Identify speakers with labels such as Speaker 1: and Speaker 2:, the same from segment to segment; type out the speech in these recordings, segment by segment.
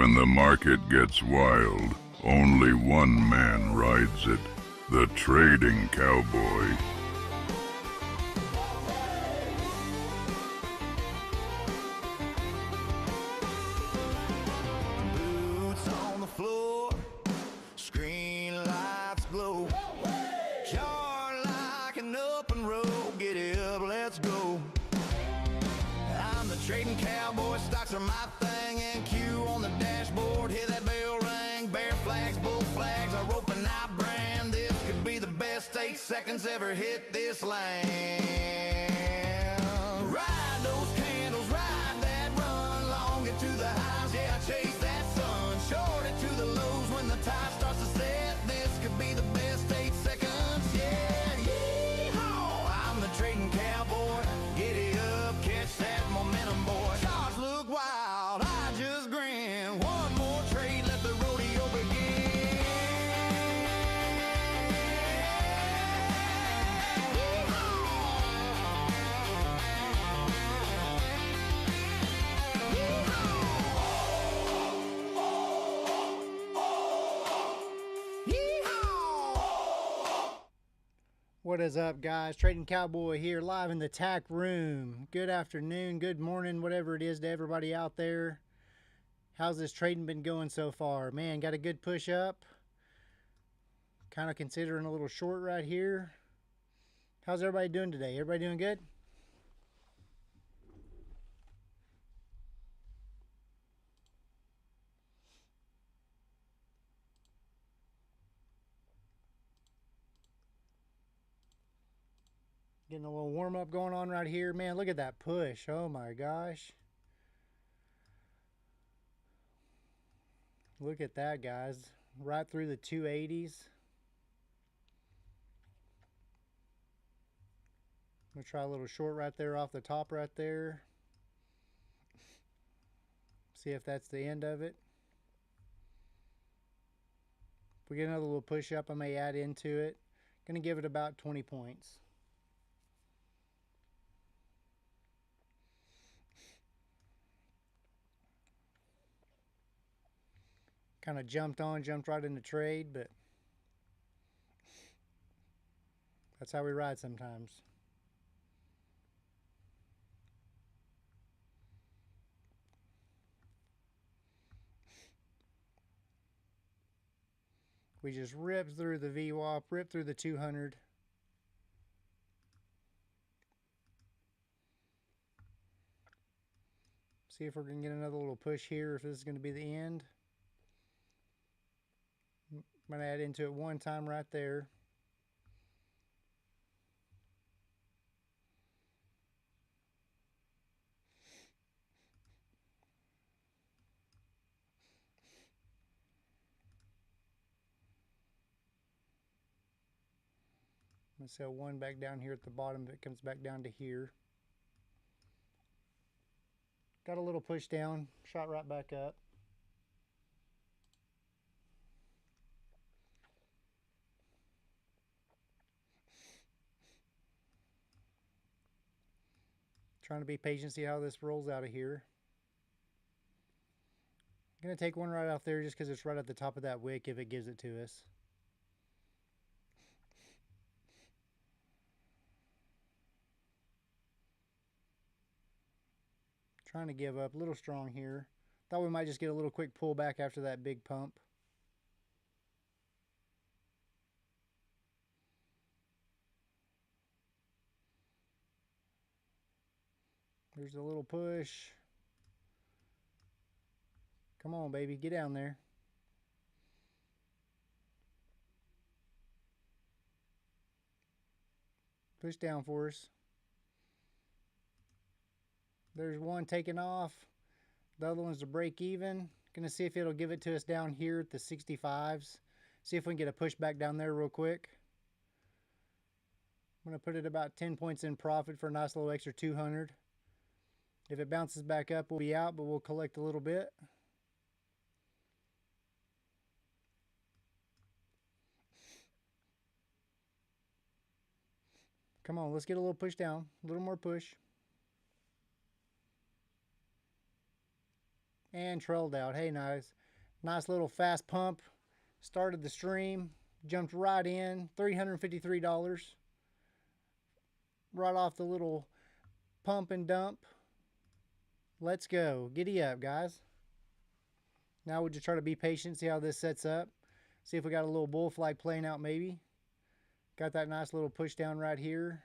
Speaker 1: When the market gets wild, only one man rides it, the trading cowboy.
Speaker 2: Boots on the floor, screen lights glow. Jar like an open road, get it up, let's go. I'm the trading cowboy, stocks are my thing, and Q on the dashboard, hear that bell ring. Bear flags, bull flags, I rope and I brand. This could be the best 8 seconds ever hit this land. Ride those candles, ride that run, long it to the highs, yeah, chase that sun. Short it to the lows when the tide starts to set. This could be the best 8 seconds, yeah, yeehaw. I'm the trading cowboy, giddy up, catch that momentum, boy. Charts look wild, I just grin. One more trade, let the rodeo begin.
Speaker 3: What is up, guys? Trading Cowboy here, live in the tack room. Good afternoon, good morning, whatever it is to everybody out there. How's this trading been going so far? Man, got a good push up. Kind of considering a little short right here. How's everybody doing today? Everybody doing good? Getting a little warm up going on right here. Man, look at that push. Oh my gosh. Look at that, guys. Right through the 280s. I'm going to try a little short right there off the top right there. See if that's the end of it. If we get another little push up, I may add into it. Going to give it about 20 points. Kind of jumped right into trade, but that's how we ride sometimes. We just ripped through the VWAP, ripped through the 200. See if we're going to get another little push here, if this is going to be the end. I'm going to add into it one time right there. I'm going to sell one back down here at the bottom if it comes back down to here. Got a little push down, shot right back up. Trying to be patient, see how this rolls out of here. I'm going to take one right out there just because it's right at the top of that wick if it gives it to us. Trying to give up, a little strong here. Thought we might just get a little quick pullback after that big pump. There's a little push. Come on, baby, get down there. Push down for us. There's one taking off. The other one's to break even. Gonna see if it'll give it to us down here at the 65s. See if we can get a push back down there real quick. I'm gonna put it about 10 points in profit for a nice little extra 200. If it bounces back up, we'll be out, but we'll collect a little bit. Come on, let's get a little push down. A little more push. and trailed out. Hey, nice little fast pump. Started the stream, jumped right in, $353 right off the little pump and dump. Let's go. Giddy up, guys. Now we'll just try to be patient, see how this sets up. See if we got a little bull flag playing out maybe. Got that nice little push down right here.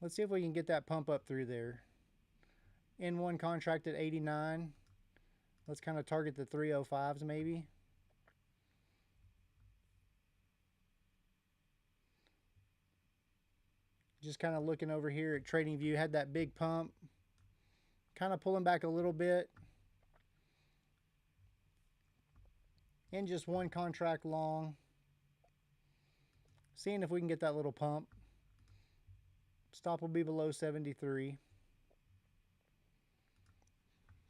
Speaker 3: Let's see if we can get that pump up through there. N1 contract at 89. Let's kind of target the 305s maybe. Just kind of looking over here at TradingView, had that big pump. Kind of pulling back a little bit. And just one contract long. Seeing if we can get that little pump. Stop will be below 73.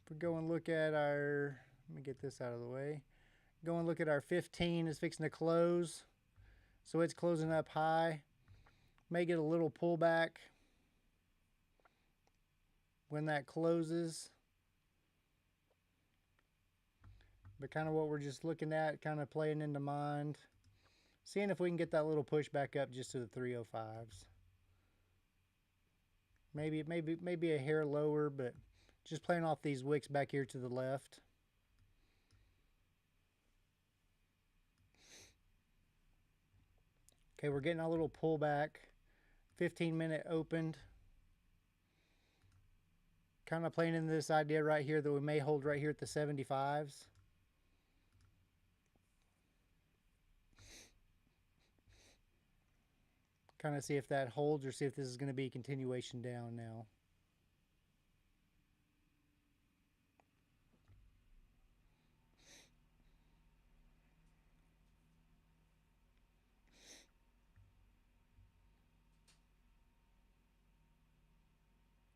Speaker 3: If we go and look at our, let me get this out of the way. Go and look at our 15 is fixing to close. So it's closing up high. May get a little pullback when that closes. But kind of what we're just looking at, kind of playing into mind. Seeing if we can get that little push back up just to the 305s. Maybe a hair lower, but just playing off these wicks back here to the left. Okay, we're getting a little pullback. 15-minute opened. Kind of playing into this idea right here that we may hold right here at the 75s. Kind of see if that holds or see if this is going to be a continuation down now.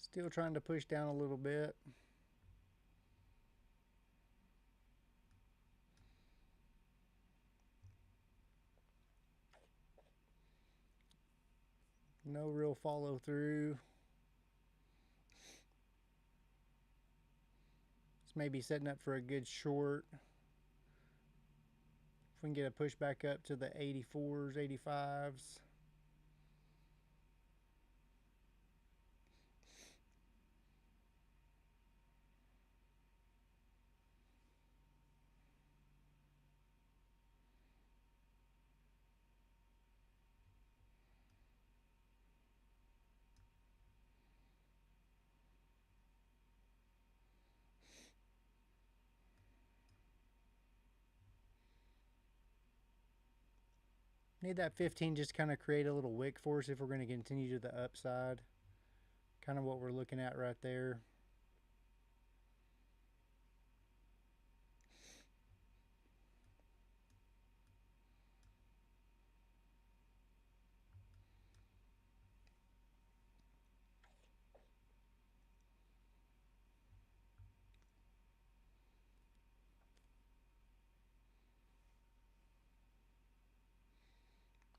Speaker 3: Still trying to push down a little bit. No real follow through. This may be setting up for a good short. If we can get a push back up to the 84s, 85s. Need that 15 just kind of create a little wick for us if we're going to continue to the upside. Kind of what we're looking at right there.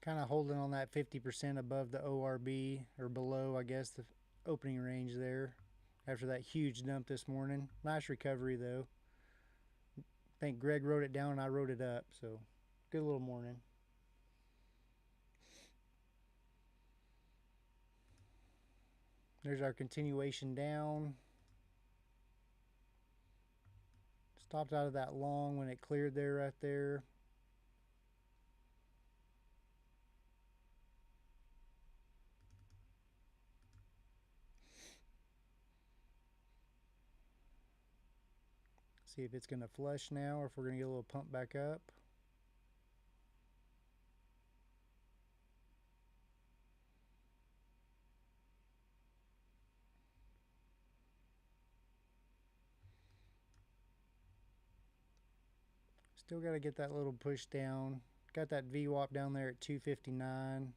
Speaker 3: Kind of holding on that 50% above the ORB, or below, I guess, the opening range there after that huge dump this morning. Nice recovery, though. I think Greg wrote it down and I wrote it up, so good little morning. There's our continuation down. Stopped out of that long when it cleared there, right there. See if it's going to flush now or if we're going to get a little pump back up. Still got to get that little push down. Got that VWAP down there at 259.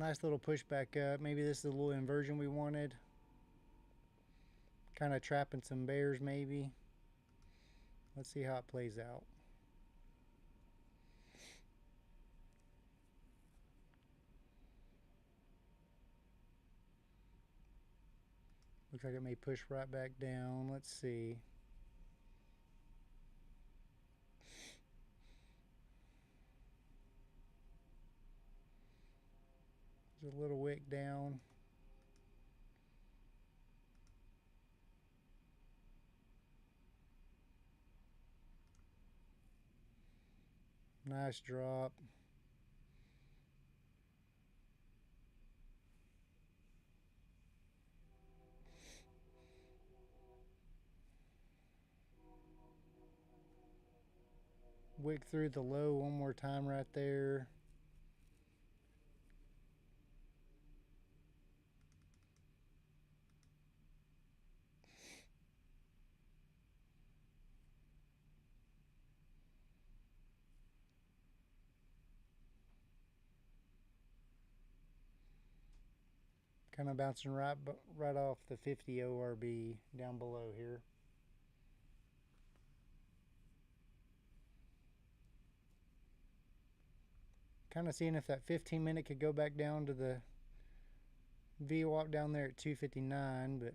Speaker 3: Nice little push back up. Maybe this is a little inversion we wanted. Kind of trapping some bears maybe. Let's see how it plays out. Looks like it may push right back down. Let's see. There's a little wick down. Nice drop. Wick through the low one more time right there. Kind of bouncing right off the 50 ORB down below here. Kind of seeing if that 15 minute could go back down to the VWAP down there at 259, but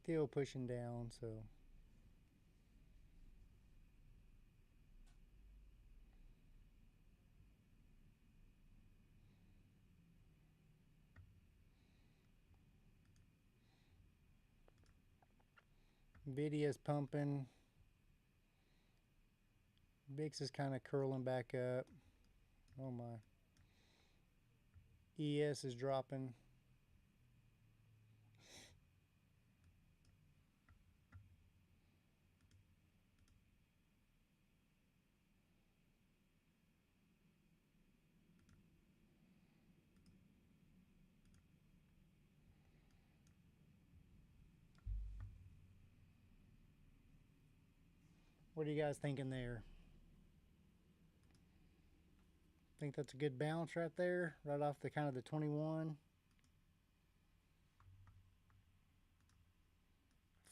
Speaker 3: still pushing down, so Nvidia's pumping. Bix is kind of curling back up. Oh my. ES is dropping. What are you guys thinking there? Think that's a good bounce right there, right off the kind of the 21.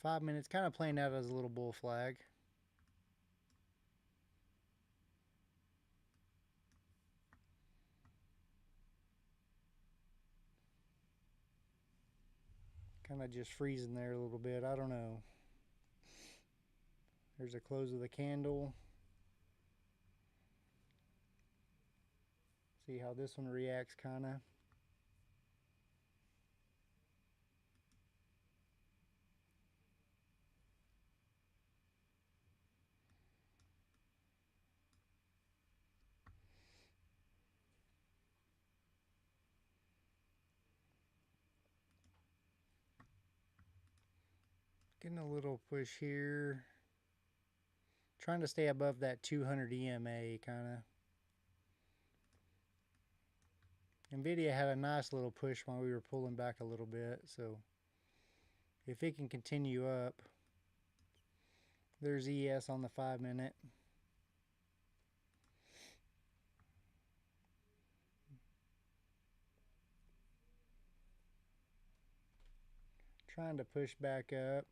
Speaker 3: 5 minutes, kind of playing out as a little bull flag. Kind of just freezing there a little bit. I don't know. There's a close of the candle. See how this one reacts, kind of. Getting a little push here. Trying to stay above that 200 EMA, kind of. Nvidia had a nice little push while we were pulling back a little bit, so if it can continue up, there's ES on the 5 minute. Trying to push back up.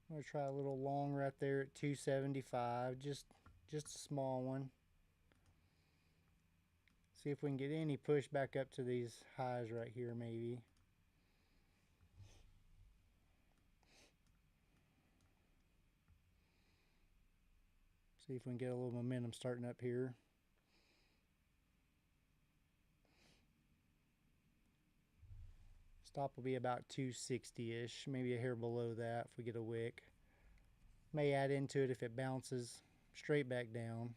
Speaker 3: I'm going to try a little long right there at 275, just a small one. See if we can get any push back up to these highs right here maybe. See if we can get a little momentum starting up here. Stop will be about 260-ish, maybe a hair below that if we get a wick. May add into it if it bounces straight back down.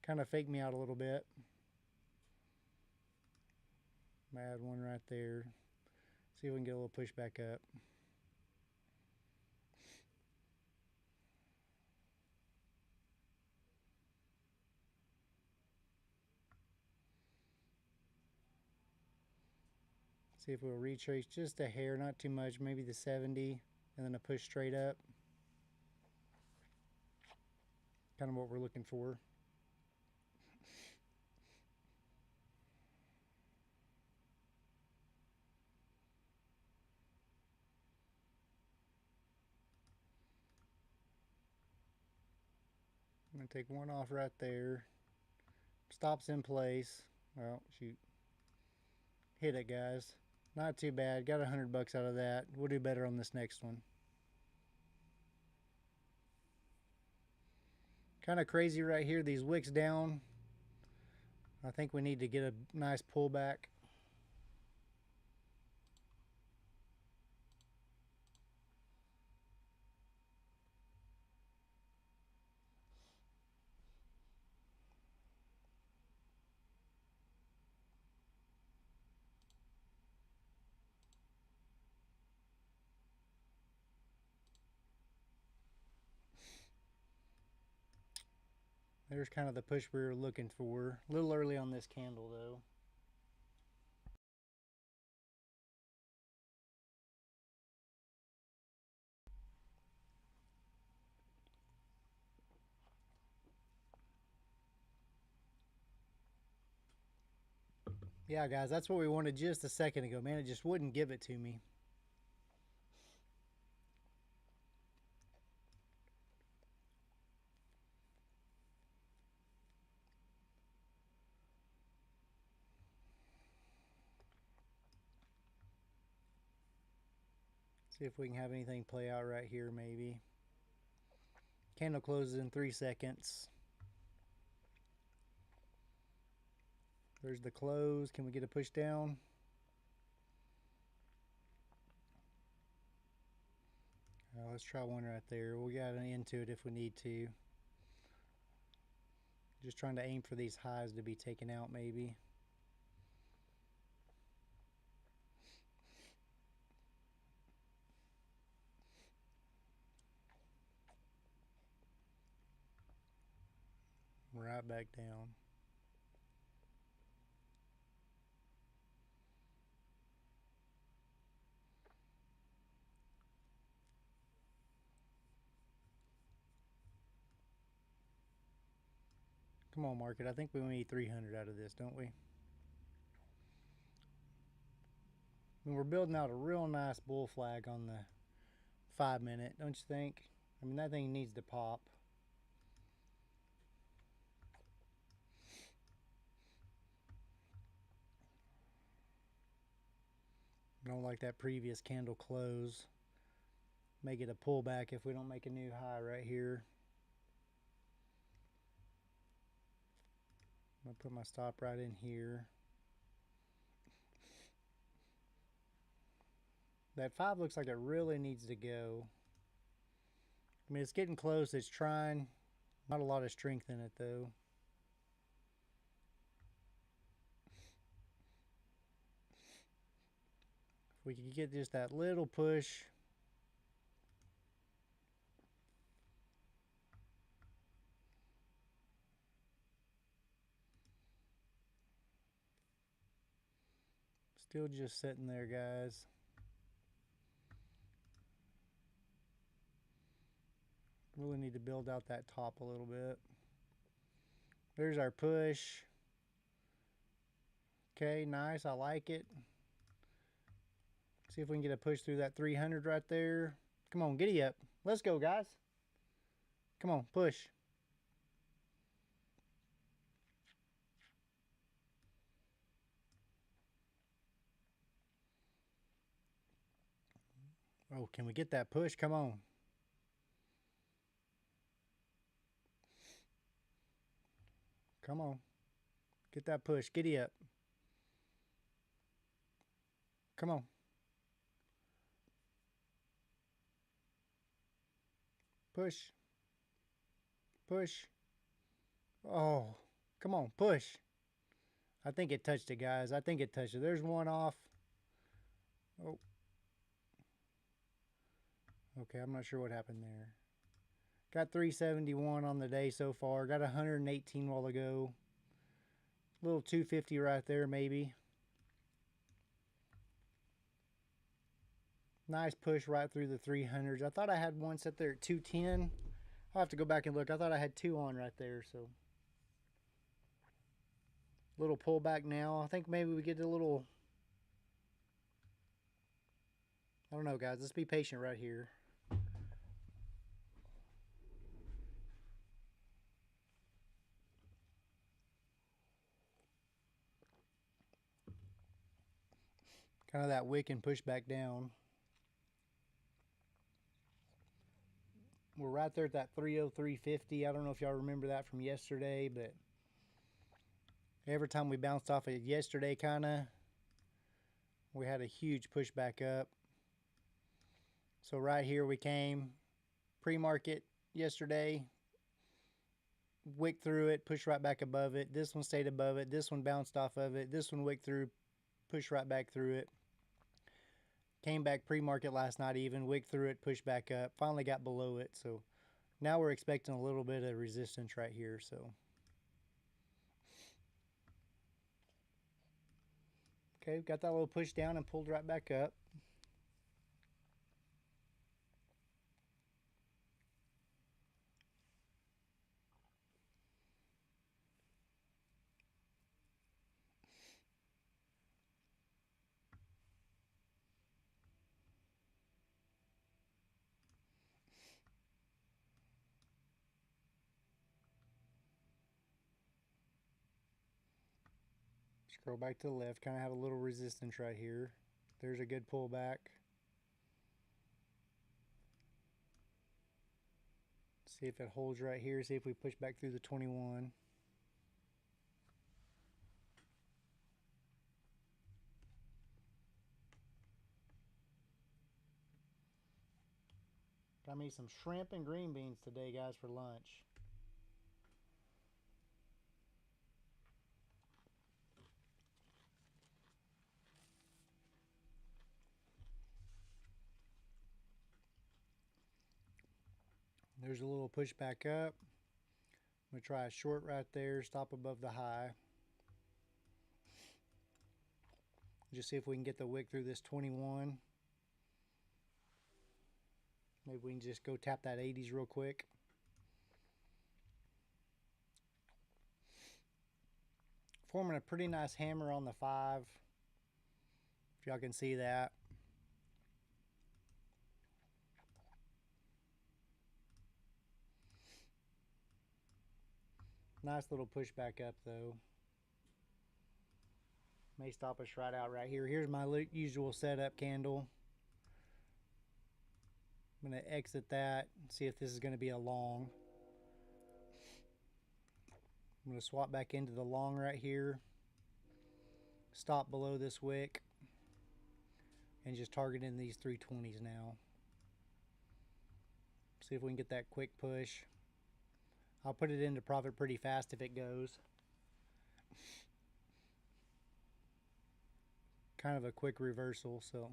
Speaker 3: Kind of fake me out a little bit. Might add one right there. See if we can get a little push back up. See if we'll retrace just a hair, not too much, maybe the 70, and then a push straight up. Kind of what we're looking for. I'm going to take one off right there. Stops in place. Well, shoot. Hit it, guys. Not too bad. Got $100 out of that. We'll do better on this next one. Kind of crazy right here. These wicks down. I think we need to get a nice pullback. There's kind of the push we were looking for. A little early on this candle though. Yeah, guys, that's what we wanted just a second ago. Man, it just wouldn't give it to me. See if we can have anything play out right here, maybe. Candle closes in 3 seconds. There's the close. Can we get a push down? Let's try one right there. We'll get into it if we need to. Just trying to aim for these highs to be taken out, maybe. Right back down. Come on, market. I think we need 300 out of this, don't we? I mean, we're building out a real nice bull flag on the 5 minute, don't you think? I mean, that thing needs to pop. I don't like that previous candle close. Make it a pullback if we don't make a new high right here. I'm going to put my stop right in here. That 5 looks like it really needs to go. I mean, it's getting close. It's trying. Not a lot of strength in it, though. If we could get just that little push. Still just sitting there, guys. Really need to build out that top a little bit. There's our push. Okay, nice. I like it. See if we can get a push through that 300 right there. Come on, giddy up. Let's go, guys. Come on, push. Oh, can we get that push? Come on. Come on. Get that push. Giddy up. Come on. Push. Push. Oh, come on. Push. I think it touched it, guys. I think it touched it. There's one off. Oh. Okay, I'm not sure what happened there. Got 371 on the day so far. Got 118 while ago. Little 250 right there, maybe. Nice push right through the 300s. I thought I had one set there at 210. I'll have to go back and look. I thought I had two on right there, so. Little pullback now. I think maybe we get a little. I don't know, guys. Let's be patient right here. Kind of that wick and push back down. We're right there at that 303.50. I don't know if y'all remember that from yesterday, but every time we bounced off it yesterday, we had a huge push back up. So right here we came pre-market yesterday, wick through it, push right back above it. This one stayed above it. This one bounced off of it. This one wick through, push right back through it. Came back pre-market last night even, wick through it, push back up. Finally got below it. So now we're expecting a little bit of resistance right here. So okay, got that little push down and pulled right back up. Scroll back to the left, kind of have a little resistance right here. There's a good pullback. See if it holds right here. See if we push back through the 21. Got me some shrimp and green beans today, guys, for lunch. There's a little push back up. I'm going to try a short right there, stop above the high. Just see if we can get the wick through this 21. Maybe we can just go tap that 80s real quick. Forming a pretty nice hammer on the 5. If y'all can see that. Nice little push back up though. May stop us right out right here. Here's my usual setup candle. I'm going to exit that, see if this is going to be a long. I'm going to swap back into the long right here. Stop below this wick. And just target in these 320s now. See if we can get that quick push. I'll put it into profit pretty fast if it goes. Kind of a quick reversal, so.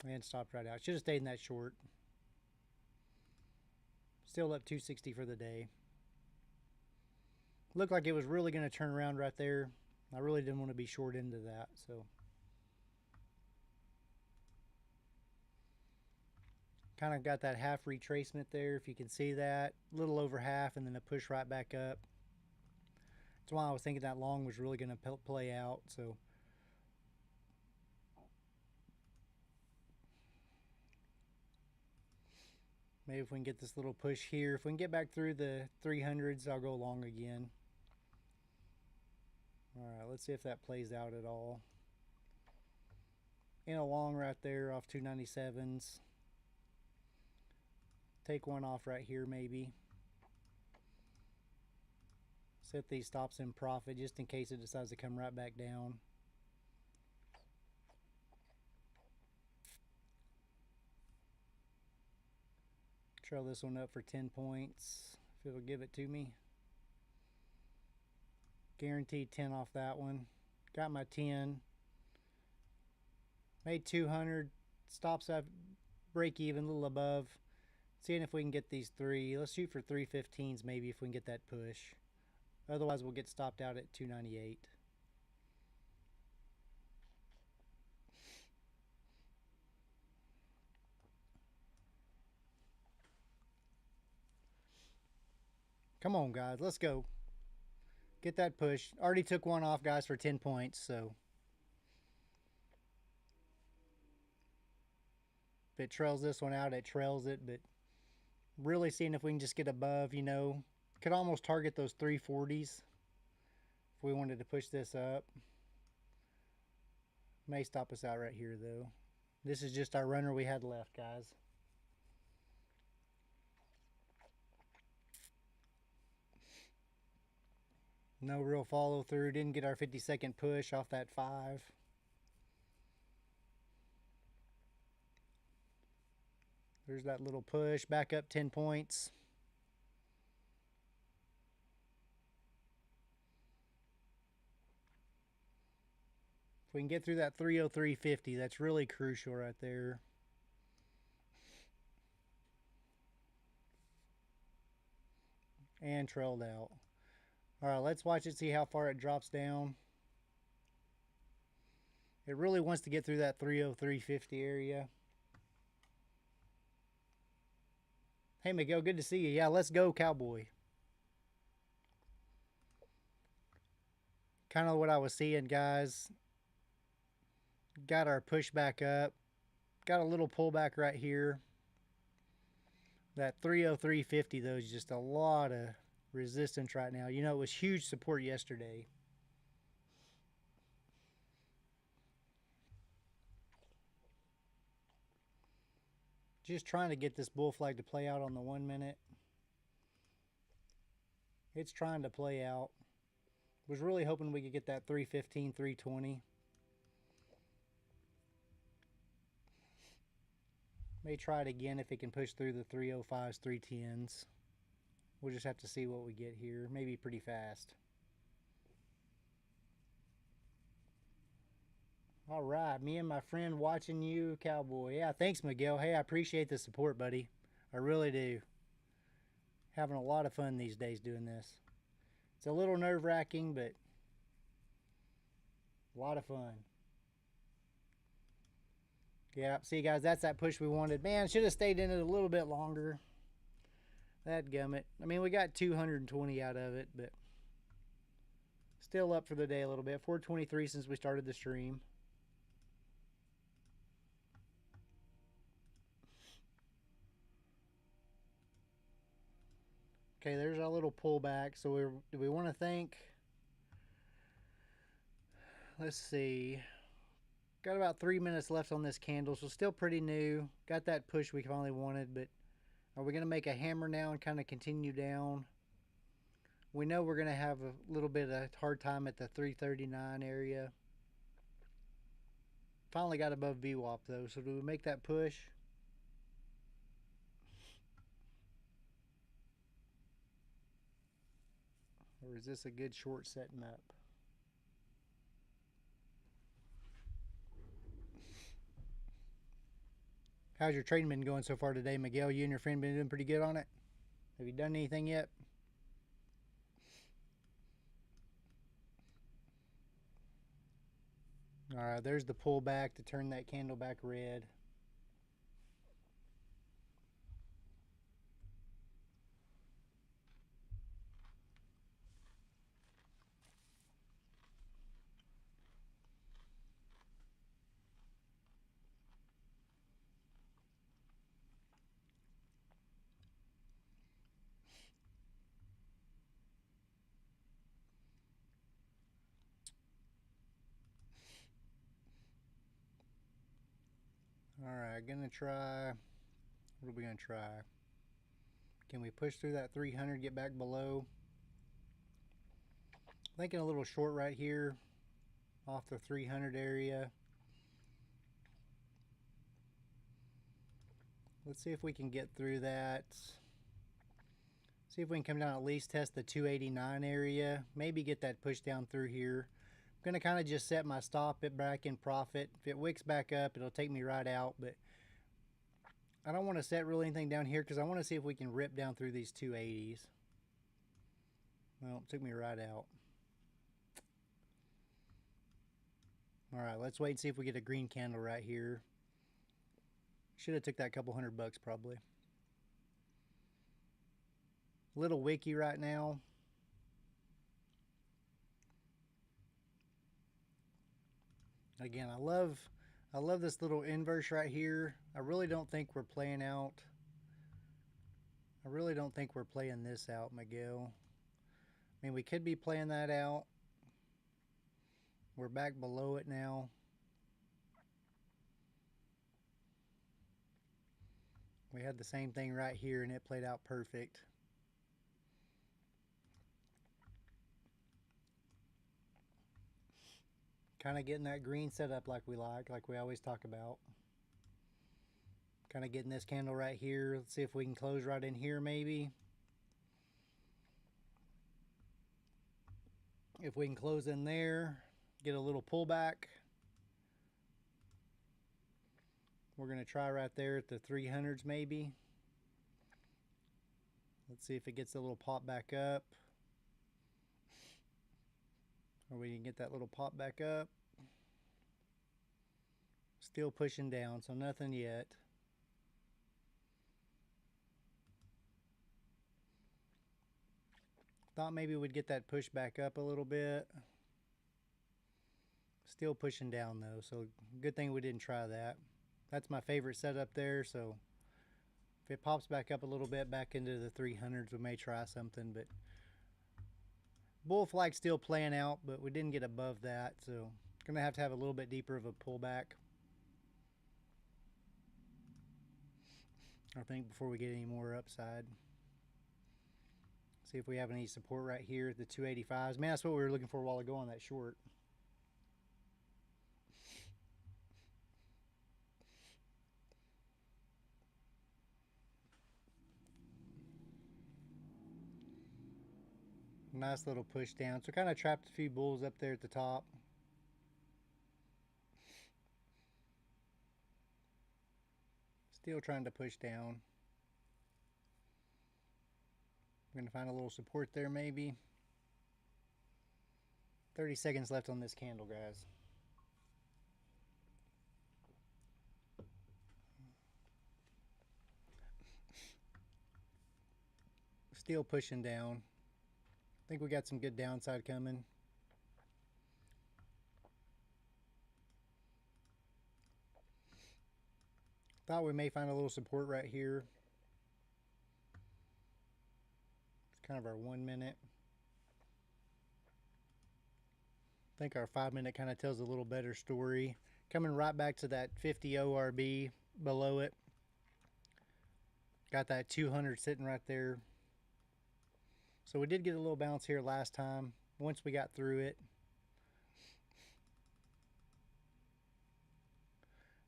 Speaker 3: And stopped right out. Should have stayed in that short. Still up 260 for the day. Looked like it was really going to turn around right there. I really didn't want to be short into that, so. Kind of got that half retracement there, if you can see that. A little over half, and then a push right back up. That's why I was thinking that long was really going to play out, so. Maybe if we can get this little push here. If we can get back through the 300s, I'll go long again. Alright, let's see if that plays out at all. In a long right there off 297s. Take one off right here maybe. Set these stops in profit just in case it decides to come right back down. Trail this one up for 10 points if it'll give it to me. Guaranteed 10 off that one. Got my 10. Made 200. Stops at break even, a little above. Seeing if we can get these three. Let's shoot for 315s maybe if we can get that push. Otherwise we'll get stopped out at 298. Come on, guys. Let's go. Get that push. Already took one off, guys, for 10 points, so. If it trails this one out, it trails it, but really seeing if we can just get above, you know. Could almost target those 340s if we wanted to push this up. May stop us out right here, though. This is just our runner we had left, guys. No real follow through. Didn't get our 50-second push off that 5. There's that little push. Back up 10 points. If we can get through that 303.50, that's really crucial right there. And trailed out. All right, let's watch it, see how far it drops down. It really wants to get through that 303.50 area. Hey, Miguel, good to see you. Yeah, let's go, Cowboy. Kind of what I was seeing, guys. Got our push back up. Got a little pullback right here. That 303.50, though, is just a lot of resistance right now. You know, it was huge support yesterday. Just trying to get this bull flag to play out on the 1 minute. It's trying to play out. Was really hoping we could get that 315, 320. May try it again if it can push through the 305s, 310s. We'll just have to see what we get here. Maybe pretty fast. All right, me and my friend watching you, Cowboy. Yeah, thanks, Miguel. Hey, I appreciate the support, buddy. I really do. Having a lot of fun these days doing this. It's a little nerve-wracking, but a lot of fun. Yeah, see, guys, that's that push we wanted. Man, should have stayed in it a little bit longer. That gummit. I mean, we got 220 out of it, but still up for the day a little bit. 423 since we started the stream. Okay, there's our little pullback. So do we want to think? Let's see. Got about 3 minutes left on this candle, so still pretty new. Got that push we finally wanted, but are we going to make a hammer now and kind of continue down? We know we're going to have a little bit of hard time at the 339 area. Finally got above VWAP though, so do we make that push? Or is this a good short setting up? How's your trading been going so far today, Miguel? You and your friend been doing pretty good on it? Have you done anything yet? All right, there's the pullback to turn that candle back red. Alright, gonna try. What are we gonna try? Can we push through that 300, get back below? Thinking a little short right here off the 300 area. Let's see if we can get through that. See if we can come down, at least test the 289 area. Maybe get that push down through here. I'm going to kind of just set my stop it back in profit. If it wicks back up, it'll take me right out. But I don't want to set really anything down here because I want to see if we can rip down through these 280s. Well, it took me right out. All right, let's wait and see if we get a green candle right here. Should have took that couple $100 probably. A little wicky right now. Again, I love this little inverse right here. I really don't think we're playing out. I really don't think we're playing this out, Miguel. I mean, we could be playing that out. We're back below it now. We had the same thing right here and it played out perfect. Kind of getting that green set up like we always talk about. Kind of getting this candle right here. Let's see if we can close right in here maybe. If we can close in there, get a little pullback. We're going to try right there at the 300s maybe. Let's see if it gets a little pop back up. Or we can get that little pop back up. Still pushing down, so nothing yet. Thought maybe we'd get that push back up a little bit. Still pushing down though, so good thing we didn't try that. That's my favorite setup there, so if it pops back up a little bit back into the 300s, we may try something, but bull flag still playing out, but we didn't get above that, so gonna have to have a little bit deeper of a pullback, I think, before we get any more upside. See if we have any support right here at the 285s. Man, that's what we were looking for a while ago on that short. Nice little push down. So kind of trapped a few bulls up there at the top. Still trying to push down. I'm going to find a little support there maybe. 30 seconds left on this candle, guys. Still pushing down. I think we got some good downside coming. Thought we may find a little support right here. It's kind of our 1 minute. I think our 5 minute kind of tells a little better story. Coming right back to that 50 ORB below it. Got that 200 sitting right there. So we did get a little bounce here last time once we got through it.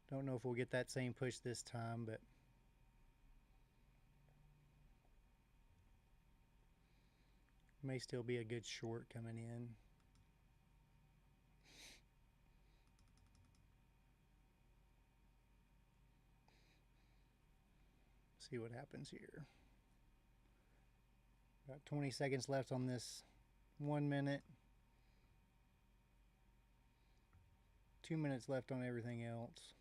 Speaker 3: Don't know if we'll get that same push this time, but may still be a good short coming in. See what happens here. Got 20 seconds left on this 1 minute. 2 minutes left on everything else.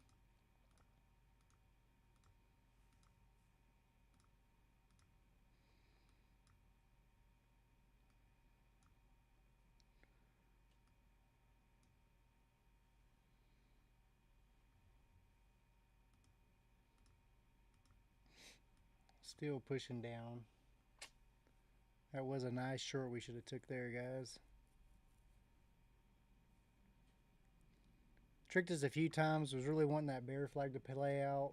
Speaker 3: Still pushing down. That was a nice short we should have took there, guys. Tricked us a few times. Was really wanting that bear flag to play out.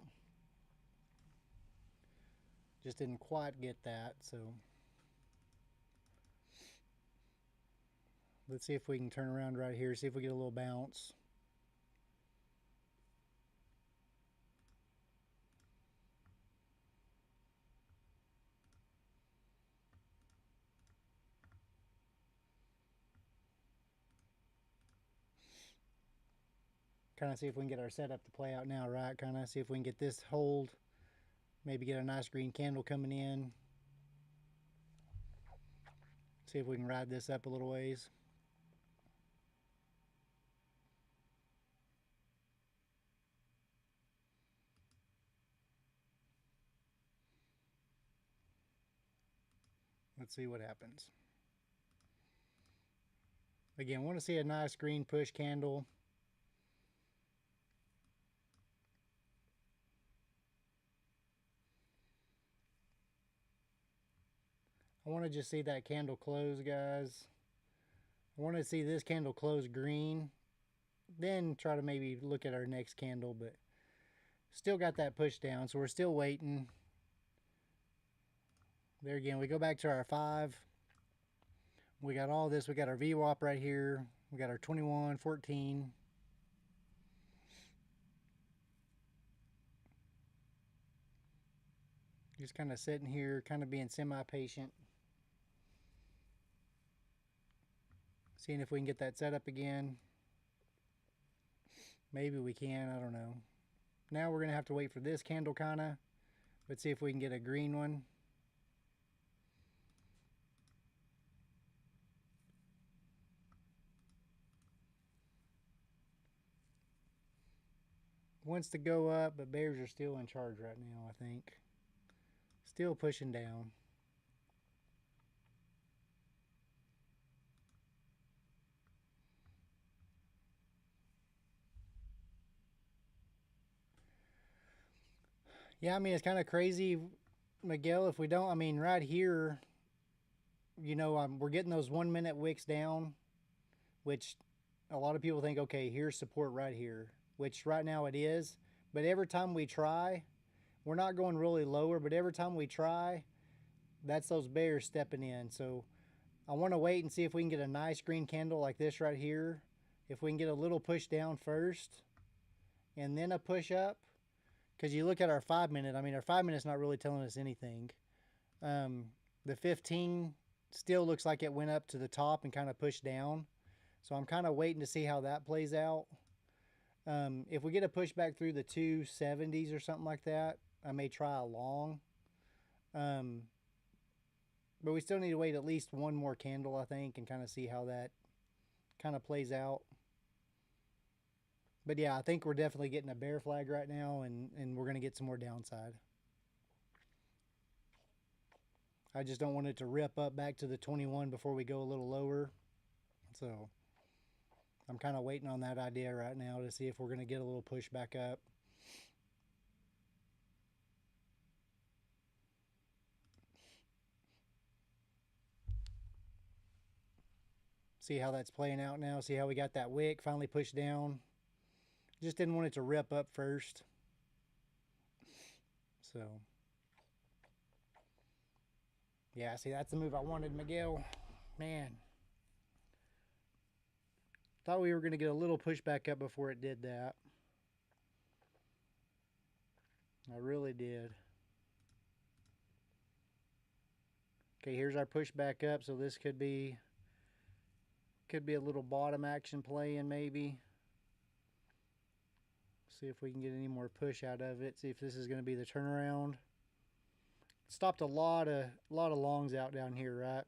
Speaker 3: Just didn't quite get that, so let's see if we can turn around right here, see if we get a little bounce. Kind of see if we can get our setup to play out now, right? Kind of see if we can get this hold. Maybe get a nice green candle coming in. See if we can ride this up a little ways. Let's see what happens. Again, want to see a nice green push candle. I want to just see that candle close, guys. I want to see this candle close green. Then try to maybe look at our next candle, but still got that push down, so we're still waiting. There again, we go back to our 5. We got all this. We got our VWAP right here. We got our 21, 14. Just kind of sitting here, kind of being semi-patient. Seeing if we can get that set up again. Maybe we can, I don't know. Now we're going to have to wait for this candle kind of. Let's see if we can get a green one. Wants to go up, but bears are still in charge right now, I think. Still pushing down. Yeah, I mean, it's kind of crazy, Miguel, if we don't, I mean, right here, you know, we're getting those 1 minute wicks down, which a lot of people think, okay, here's support right here, which right now it is. But every time we try, we're not going really lower, but every time we try, that's those bears stepping in. So I want to wait and see if we can get a nice green candle like this right here. If we can get a little push down first and then a push up. Because you look at our 5 minute, I mean, our 5 minute's not really telling us anything. The 15 still looks like it went up to the top and kind of pushed down. So I'm kind of waiting to see how that plays out. If we get a pushback through the 270s or something like that, I may try a long. But we still need to wait at least one more candle, I think, and kind of see how that kind of plays out. But yeah, I think we're definitely getting a bear flag right now, and we're going to get some more downside. I just don't want it to rip up back to the 21 before we go a little lower. So I'm kind of waiting on that idea right now to see if we're going to get a little push back up. See how that's playing out now. See how we got that wick finally pushed down. Just didn't want it to rip up first. So, yeah, see, that's the move I wanted, Miguel. Man. Thought we were going to get a little pushback up before it did that. I really did. Okay, here's our pushback up, so this could be a little bottom action playing maybe. See if we can get any more push out of it. See if this is going to be the turnaround. Stopped a lot of longs out down here, right?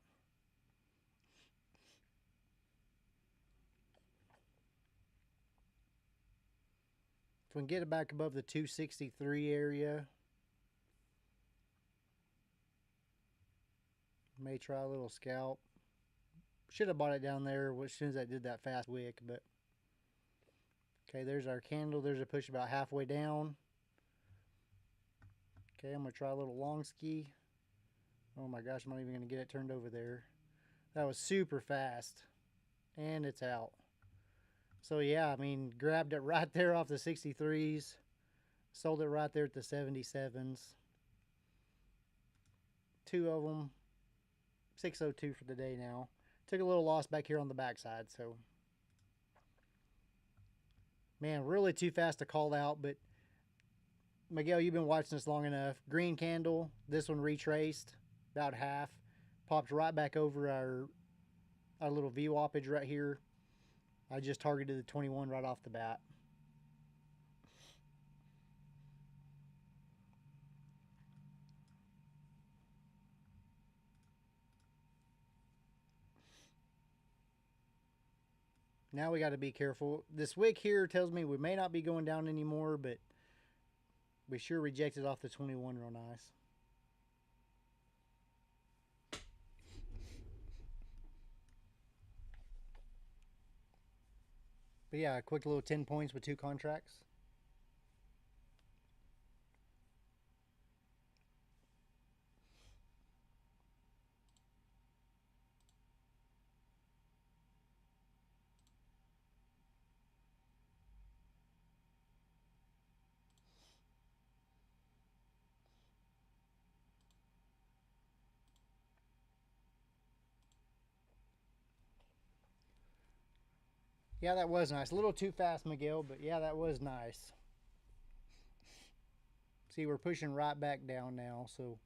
Speaker 3: If we can get it back above the 263 area, may try a little scalp. Should have bought it down there as soon as I did that fast wick, but okay, there's our candle. There's a push about halfway down. Okay, I'm going to try a little long ski. Oh my gosh, I'm not even going to get it turned over there. That was super fast. And it's out. So yeah, I mean, grabbed it right there off the 63s. Sold it right there at the 77s. Two of them. 602 for the day now. Took a little loss back here on the backside, so man, really too fast to call out, but Miguel, you've been watching this long enough. Green candle, this one retraced about half, popped right back over our little VWAPage right here. I just targeted the 21 right off the bat. Now we got to be careful. This wick here tells me we may not be going down anymore, but we sure rejected off the 21 real nice. But yeah, a quick little 10 points with 2 contracts. Yeah, that was nice. A little too fast, Miguel, but yeah, that was nice. See, we're pushing right back down now, so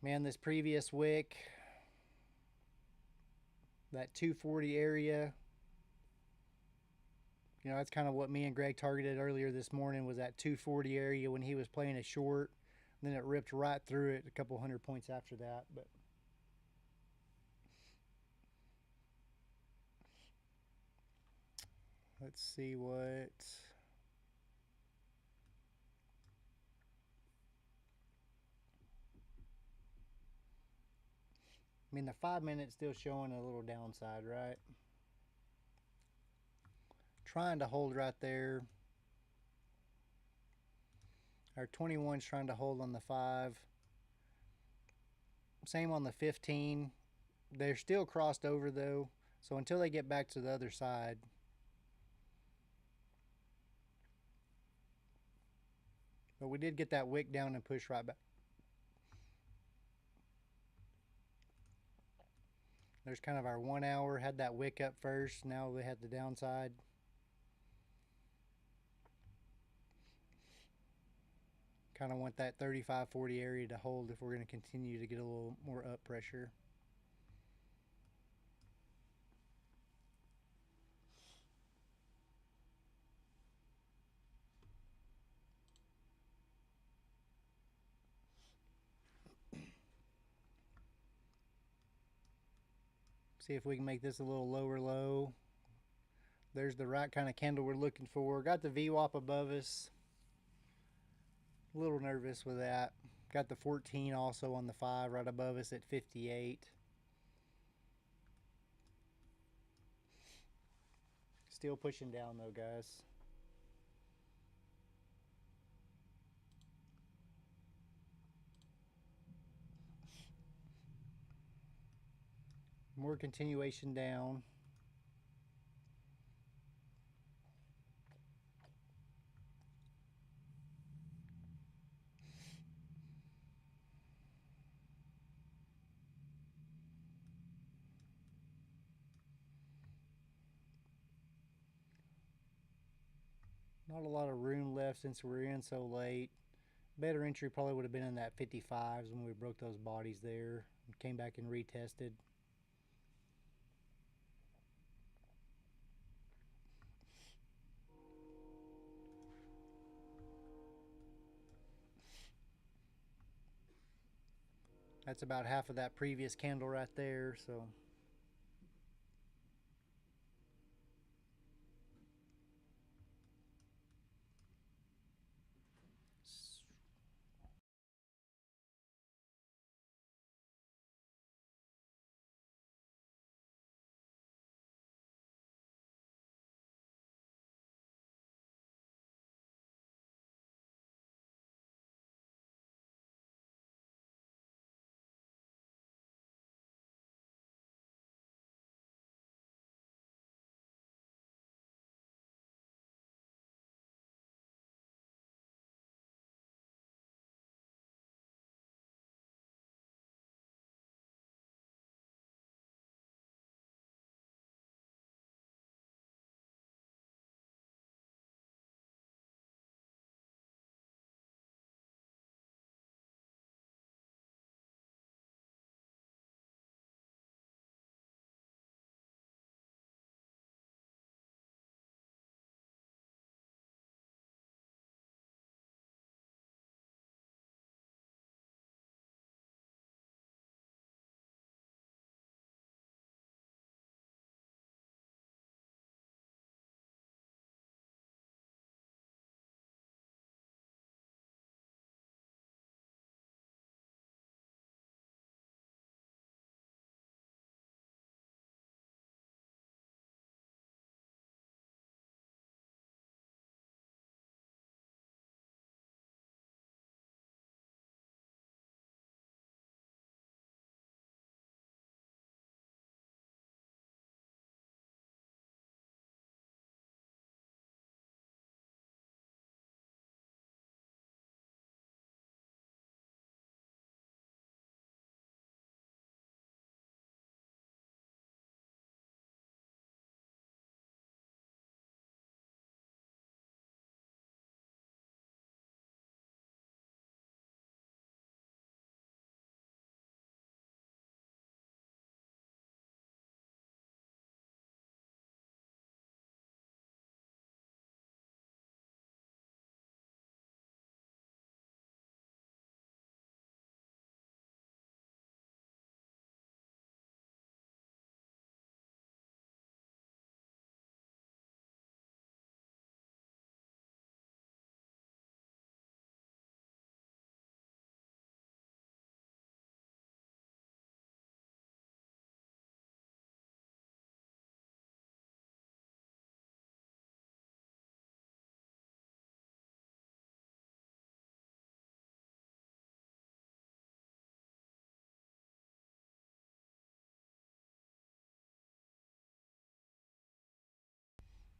Speaker 3: man, this previous wick, that 240 area, you know, that's kind of what me and Greg targeted earlier this morning, was that 240 area when he was playing a short. Then it ripped right through it a couple 100 points after that. But let's see what. I mean, the 5 minutes still showing a little downside, right? Trying to hold right there. Our 21's trying to hold on the 5. Same on the 15. They're still crossed over though, so until they get back to the other side. But we did get that wick down and push right back. There's kind of our 1 hour, had that wick up first, now they had the downside. Kind of want that 35-40 area to hold if we're going to continue to get a little more up pressure. See if we can make this a little lower low. There's the right kind of candle we're looking for. Got the VWAP above us. A little nervous with that. Got the 14 also on the 5 right above us at 58. Still pushing down though, guys. More continuation down. Not a lot of room left since we're in so late. Better entry probably would have been in that 55s when we broke those bodies there and came back and retested. That's about half of that previous candle right there, so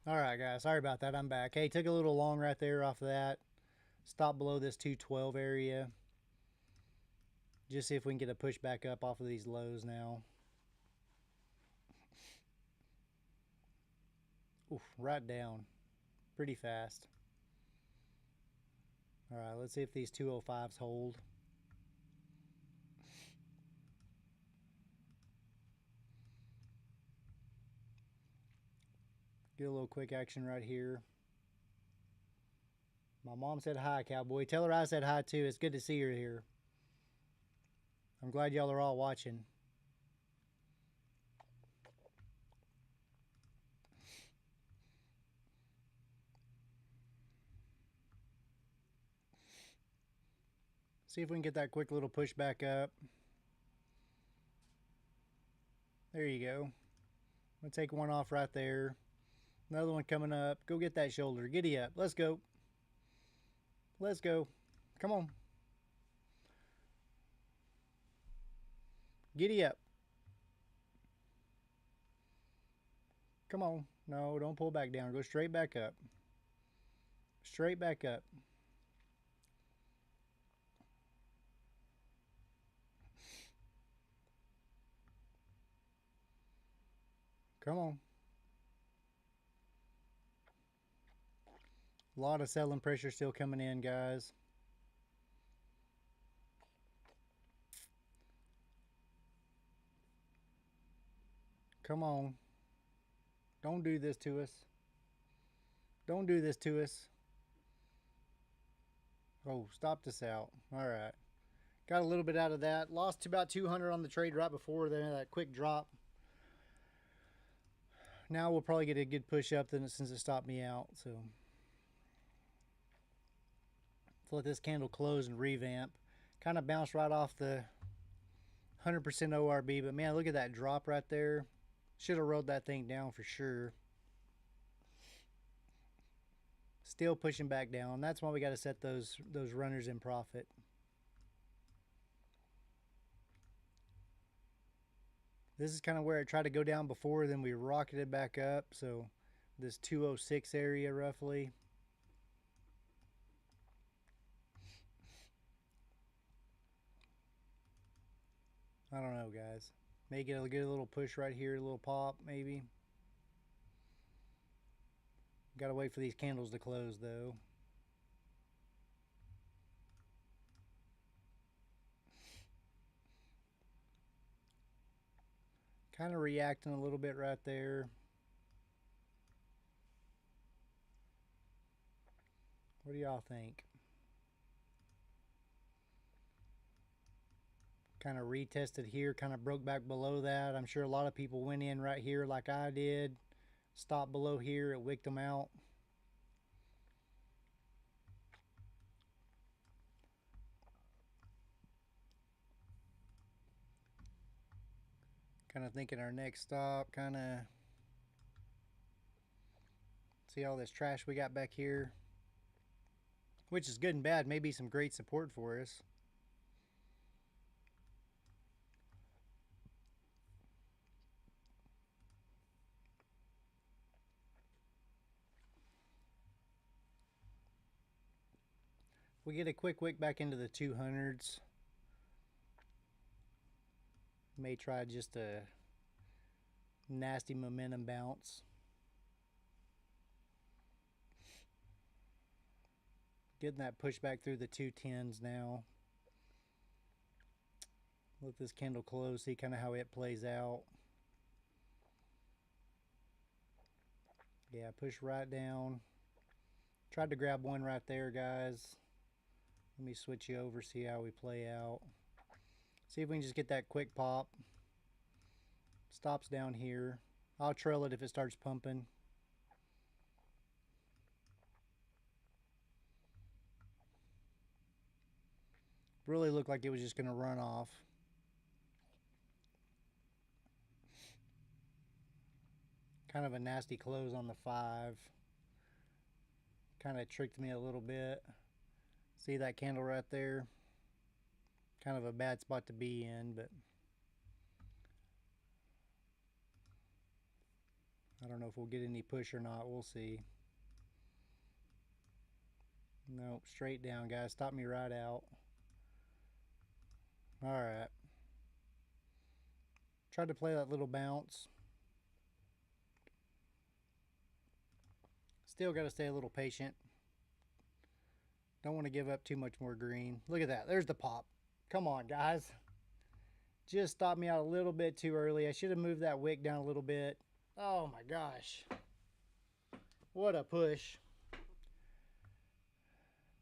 Speaker 3: All right, guys. Sorry about that. I'm back. Hey, took a little long right there off of that. Stop below this 212 area. Just see if we can get a push back up off of these lows now. Oof, right down. Pretty fast. All right, let's see if these 205s hold. Get a little quick action right here. My mom said hi, Cowboy. Tell her I said hi too. It's good to see her here. I'm glad y'all are all watching. See if we can get that quick little push back up. There you go. I'm going to take one off right there. Another one coming up. Go get that shoulder. Giddy up. Let's go. Let's go. Come on. Giddy up. Come on. No, don't pull back down. Go straight back up. Straight back up. Come on. A lot of selling pressure still coming in, guys. Come on. Don't do this to us. Don't do this to us. Oh, stop this out. All right. Got a little bit out of that. Lost about 200 on the trade right before then, that quick drop. Now we'll probably get a good push up then since it stopped me out. So let's let this candle close and revamp. Kind of bounced right off the 100% ORB, but man, look at that drop right there. Should have rode that thing down for sure. Still pushing back down. That's why we got to set those runners in profit. This is kind of where it tried to go down before, then we rocketed back up. So this 206 area roughly. I don't know, guys. May get a little push right here, a little pop maybe. Gotta wait for these candles to close though. Kind of reacting a little bit right there. What do y'all think? Kind of retested here, kind of broke back below that. I'm sure a lot of people went in right here like I did. Stopped below here, it wicked them out. Kind of thinking our next stop, kind of see all this trash we got back here, which is good and bad. Maybe some great support for us. We get a quick wick back into the 200s. May try just a nasty momentum bounce. Getting that pushback through the 210s now. Let this candle close, see kind of how it plays out. Yeah, push right down. Tried to grab one right there, guys. Let me switch you over, see how we play out. See if we can just get that quick pop. Stops down here. I'll trail it if it starts pumping. Really looked like it was just going to run off. Kind of a nasty close on the 5. Kind of tricked me a little bit. See that candle right there? Kind of a bad spot to be in, but I don't know if we'll get any push or not. We'll see. Nope, straight down, guys. Stop me right out. Alright. Tried to play that little bounce. Still got to stay a little patient. Don't want to give up too much more green. Look at that. There's the pop. Come on, guys. Just stopped me out a little bit too early. I should have moved that wick down a little bit. Oh my gosh. What a push.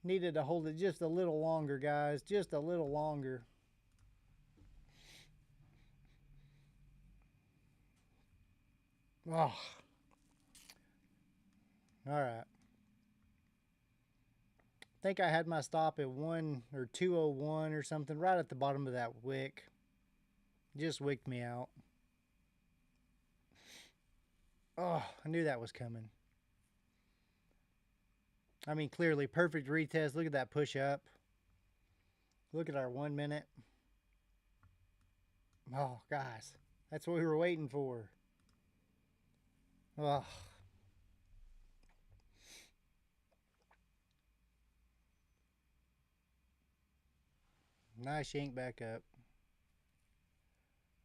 Speaker 3: Needed to hold it just a little longer, guys. Just a little longer. Oh. Alright. I think I had my stop at 1 or 201 or something, right at the bottom of that wick. Just wicked me out. Oh, I knew that was coming. I mean, clearly, perfect retest. Look at that push up. Look at our 1 minute. Oh, guys. That's what we were waiting for. Oh. Nice yank back up.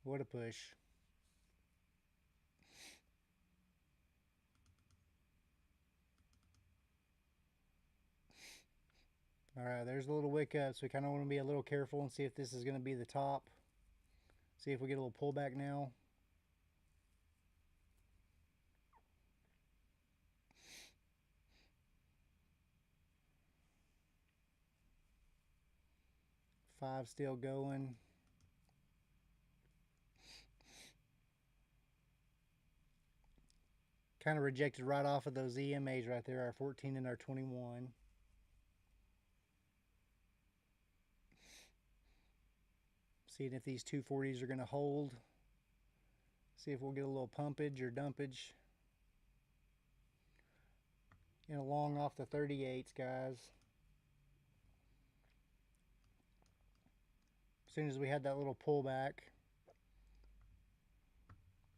Speaker 3: What a push. Alright, there's a little wick up, so we kind of want to be a little careful and see if this is going to be the top. See if we get a little pullback now. Five still going. Kind of rejected right off of those EMAs right there, our 14 and our 21. Seeing if these 240s are going to hold. See if we'll get a little pumpage or dumpage. And along off the 38s, guys. As soon as we had that little pullback.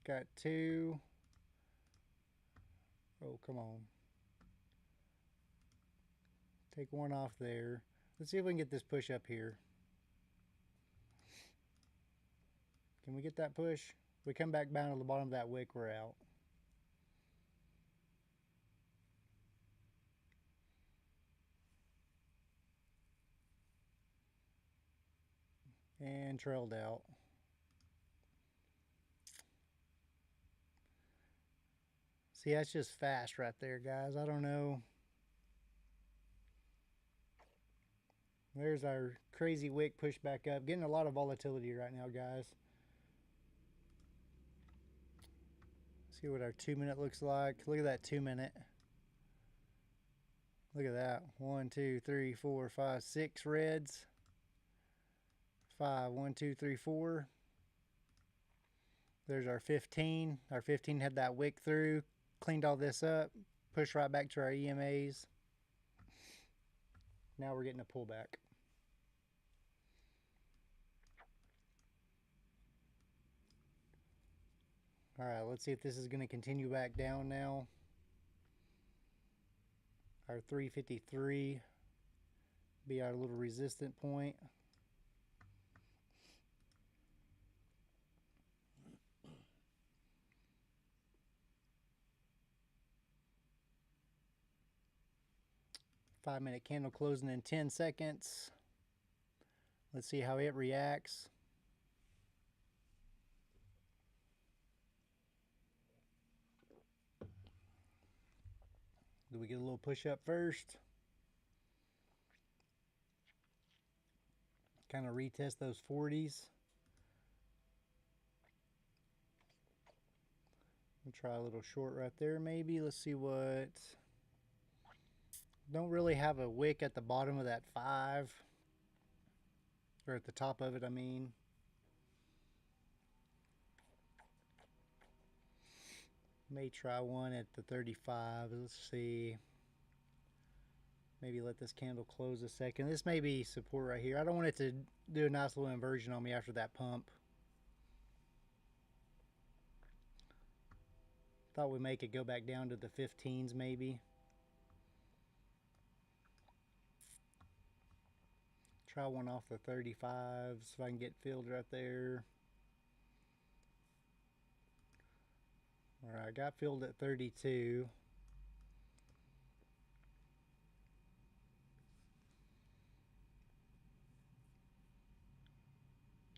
Speaker 3: Got two. Oh, come on. Take one off there. Let's see if we can get this push up here. Can we get that push? We come back down to the bottom of that wick, we're out. And trailed out. See, that's just fast right there, guys. I don't know. There's our crazy wick push back up. Getting a lot of volatility right now, guys. See what our 2 minute looks like. Look at that 2 minute. Look at that. 1, 2, 3, 4, 5, 6 reds. 5, 1, 2, 3, 4. There's our 15. Our 15 had that wick through. Cleaned all this up. Pushed right back to our EMAs. Now we're getting a pullback. Alright, let's see if this is going to continue back down now. Our 353 be our little resistant point. Five-minute candle closing in 10 seconds. Let's see how it reacts. Do we get a little push up first? Kind of retest those 40s. We'll try a little short right there maybe. Let's see what... Don't really have a wick at the bottom of that 5. Or at the top of it, I mean. May try one at the 35. Let's see. Maybe let this candle close a second. This may be support right here. I don't want it to do a nice little inversion on me after that pump. Thought we make it go back down to the 15s maybe. Try one off the 35s if I can get filled right there. Alright, got filled at 32.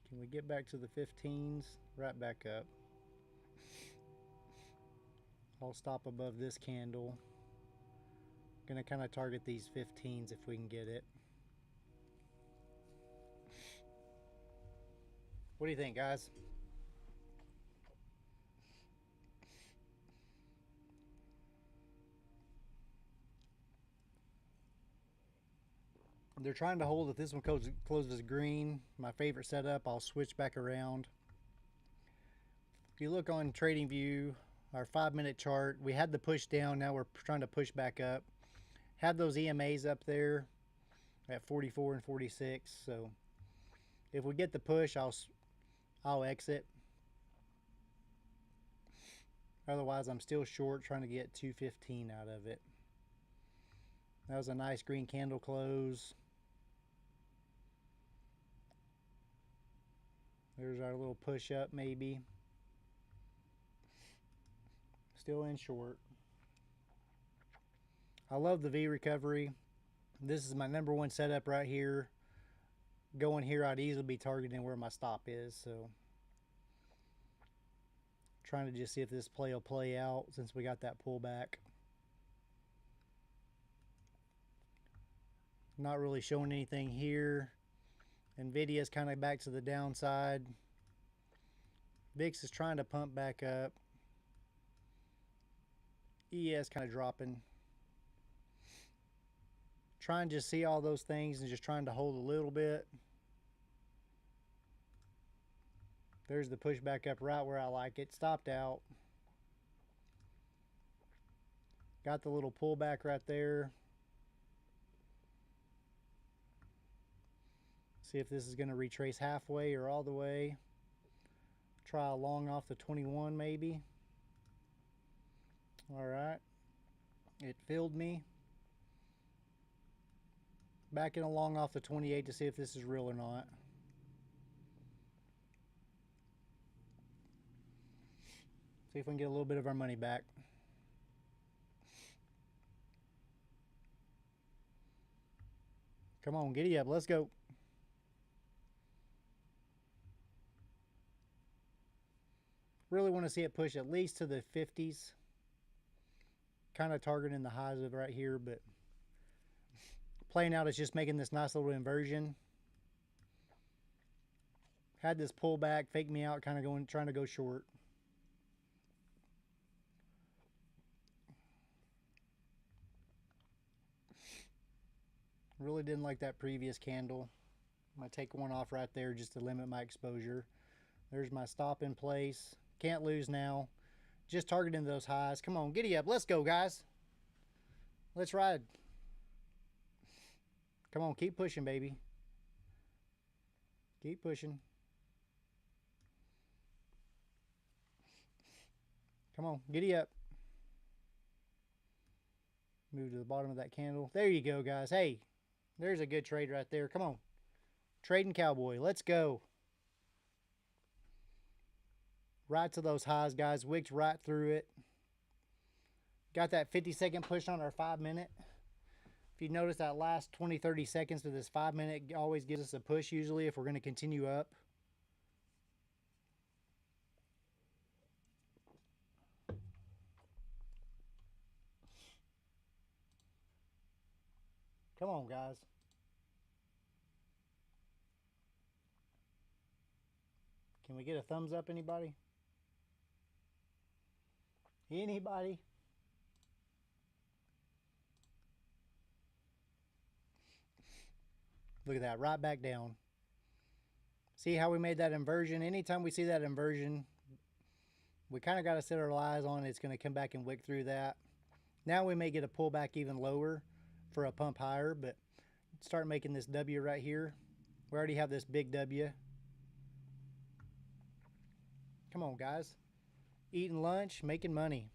Speaker 3: Can we get back to the 15s? Right back up. I'll stop above this candle. Gonna kind of target these 15s if we can get it. What do you think, guys? They're trying to hold. If this one closes green, my favorite setup, I'll switch back around. If you look on TradingView, our 5-minute chart, we had the push down. Now we're trying to push back up. Had those EMAs up there at 44 and 46. So if we get the push, I'll exit. Otherwise, I'm still short, trying to get 215 out of it. That was a nice green candle close. There's our little push up maybe. Still in short. I love the V recovery. This is my #1 setup right here. Going here, I'd easily be targeting where my stop is. So trying to just see if this play will play out since we got that pullback. Not really showing anything here. Nvidia's kind of back to the downside. VIX is trying to pump back up. ES kind of dropping. Trying to just see all those things and just trying to hold a little bit. There's the push back up right where I like it. Stopped out. Got the little pullback right there. See if this is going to retrace halfway or all the way. Try a long off the 21 maybe. Alright. It filled me. Backing along off the 28 to see if this is real or not. See if we can get a little bit of our money back. Come on, giddy up. Let's go. Really want to see it push at least to the 50s. Kind of targeting the highs of right here, but playing out is just making this nice little inversion. Had this pullback, fake me out, kind of trying to go short. Really didn't like that previous candle. I'm going to take one off right there just to limit my exposure. There's my stop in place. Can't lose now. Just targeting those highs. Come on, giddy up. Let's go, guys. Let's ride. Come on, keep pushing, baby. Keep pushing. Come on, giddy up. Move to the bottom of that candle. There you go, guys. Hey, there's a good trade right there. Come on. Trading Cowboy. Let's go. Right to those highs, guys. Wicked right through it. Got that 50-second push on our 5-minute. If you notice that last 20-30 seconds to this 5-minute always gives us a push usually if we're going to continue up. Come on, guys. Can we get a thumbs up, anybody? Anybody? Look at that, right back down. See how we made that inversion? Anytime we see that inversion, we kind of got to set our eyes on it's going to come back and wick through that. Now we may get a pullback even lower for a pump higher, but start making this W right here. We already have this big W. Come on, guys. Eating lunch, making money.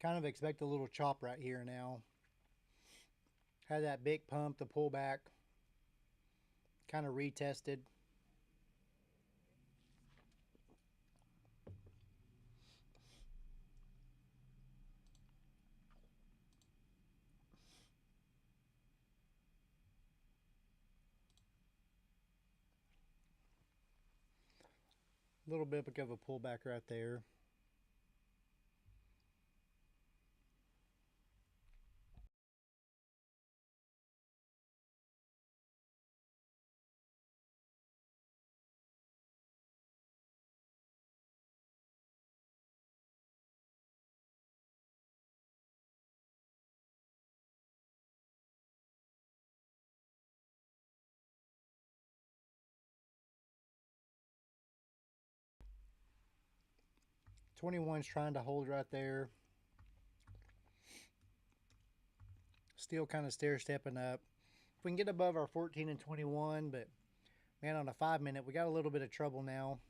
Speaker 3: Kind of expect a little chop right here now. Had that big pump, the pullback. Kind of retested. A little bit of a pullback right there. '21's trying to hold right there. Still kind of stair stepping up. If we can get above our 14 and 21, but man, on a 5-minute, we got a little bit of trouble now.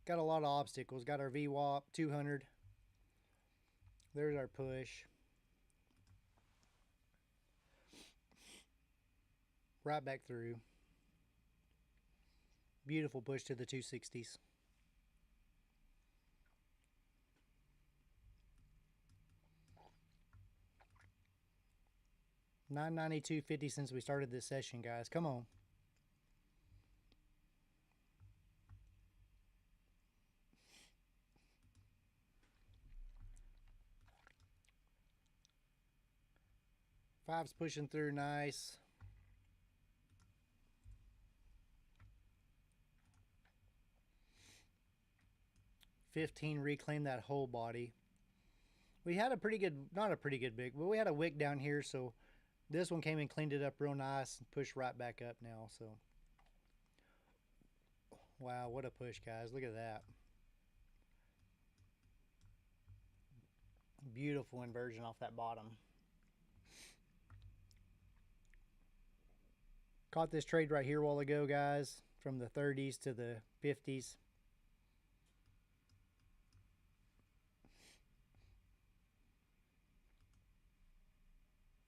Speaker 3: Got a lot of obstacles. Got our VWAP 200. There's our push. Right back through. Beautiful push to the 260s. $992.50 since we started this session, guys. Come on. Five's pushing through nice. $15 reclaimed that whole body. We had a pretty good, not a pretty good big, but we had a wick down here, so this one came and cleaned it up real nice and pushed right back up now. So, wow, what a push, guys. Look at that. Beautiful inversion off that bottom. Caught this trade right here a while ago, guys, from the 30s to the 50s.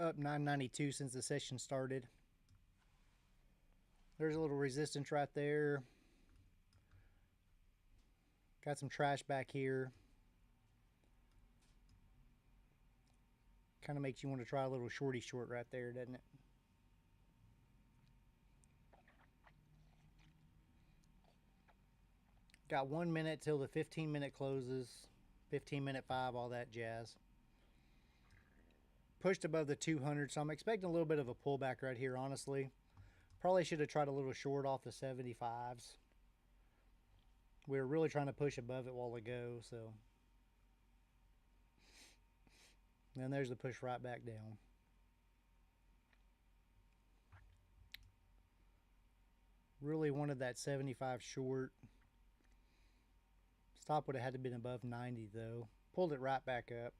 Speaker 3: Up 992 since the session started. There's a little resistance right there. Got some trash back here. Kind of makes you want to try a little shorty short right there, doesn't it? Got 1 minute till the 15-minute closes. 15-minute 5, all that jazz. Pushed above the 200, so I'm expecting a little bit of a pullback right here, honestly. Probably should have tried a little short off the 75s. We were really trying to push above it a while ago, so. And there's the push right back down. Really wanted that 75 short. Stop would have had to been above 90 though. Pulled it right back up.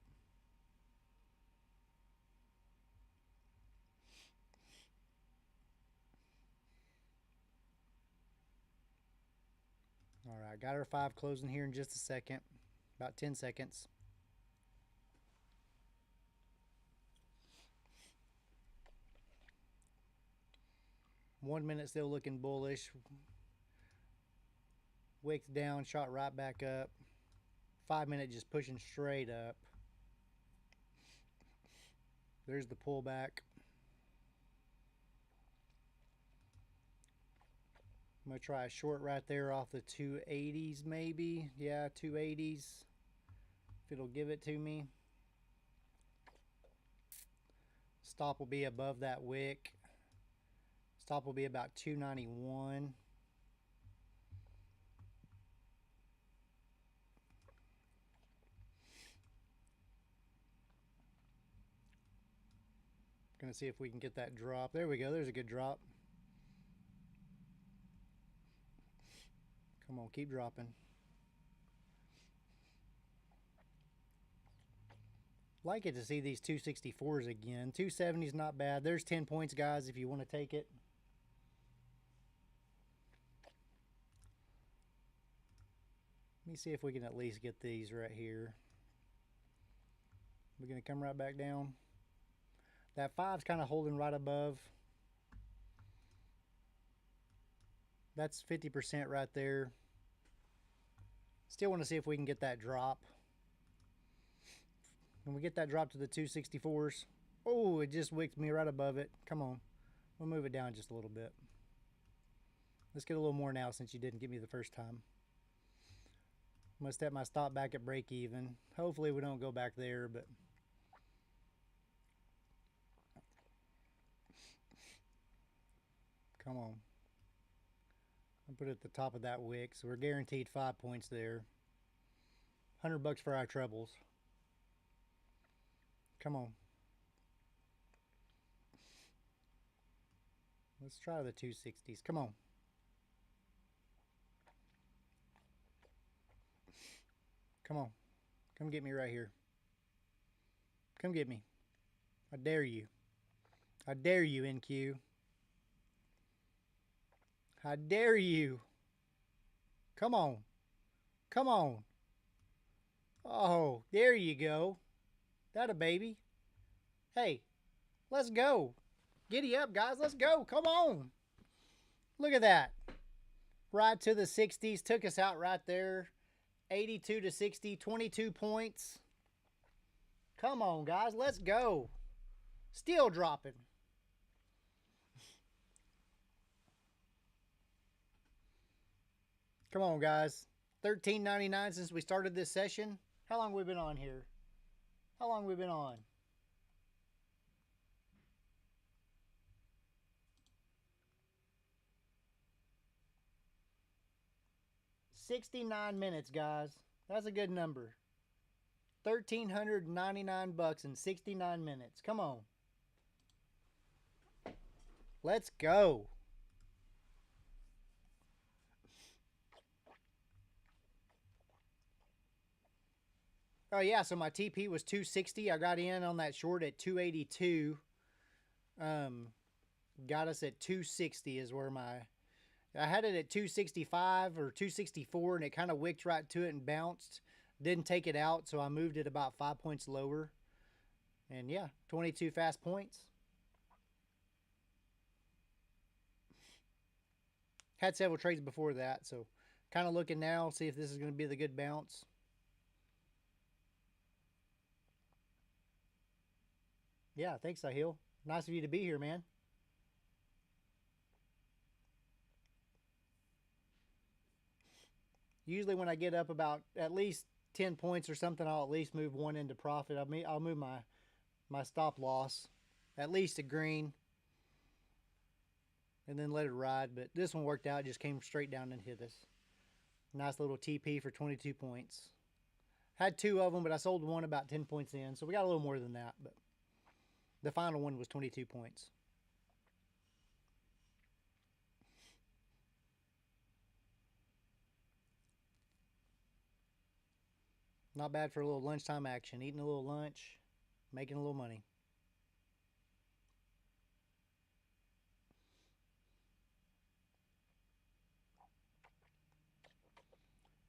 Speaker 3: All right, got our 5 closing here in just a second. About 10 seconds. One minute still looking bullish. Wicks down, shot right back up. 5-minute just pushing straight up. There's the pullback. I'm going to try a short right there off the 280s maybe. Yeah, 280s. If it'll give it to me. Stop will be above that wick. Stop will be about 291. Gonna see if we can get that drop. There we go. There's a good drop. Come on, keep dropping. Like it to see these 264s again. 270's not bad. There's 10 points, guys, if you want to take it. Let me see if we can at least get these right here. We're going to come right back down. That 5's kind of holding right above. That's 50% right there. Still want to see if we can get that drop. When we get that drop to the 264s. Oh, it just wicked me right above it. Come on. We'll move it down just a little bit. Let's get a little more now since you didn't get me the first time. I'm going to set my stop back at break even. Hopefully we don't go back there, but come on. I'll put it at the top of that wick, so we're guaranteed 5 points there. $100 for our trebles. Come on. Let's try the 260s. Come on. Come on. Come get me right here. Come get me. I dare you. I dare you, NQ. I dare you. Come on. Come on. Oh, there you go. That a baby. Hey, let's go. Giddy up, guys. Let's go. Come on. Look at that. Right to the 60s. Took us out right there. 82 to 60. 22 points. Come on, guys. Let's go. Still dropping. Come on, guys. $13.99 since we started this session. How long have we been on here? How long have we been on? $69 guys. That's a good number. $1,399 in 69 minutes. Come on. Let's go. Oh yeah, so my TP was 260. I got in on that short at 282. Got us at 260 is where I had it at 265 or 264, and it kind of wicked right to it and bounced. Didn't take it out, so I moved it about 5 points lower. And yeah, 22 fast points. Had several trades before that, so kind of looking now, see if this is going to be the good bounce. Yeah, thanks, Sahil. Nice of you to be here, man. Usually when I get up about at least 10 points or something, I'll at least move one into profit. I'll move my stop loss at least a green and then let it ride. But this one worked out. It just came straight down and hit us. Nice little TP for 22 points. Had two of them, but I sold one about 10 points in. So we got a little more than that. But the final one was 22 points. Not bad for a little lunchtime action. Eating a little lunch, making a little money.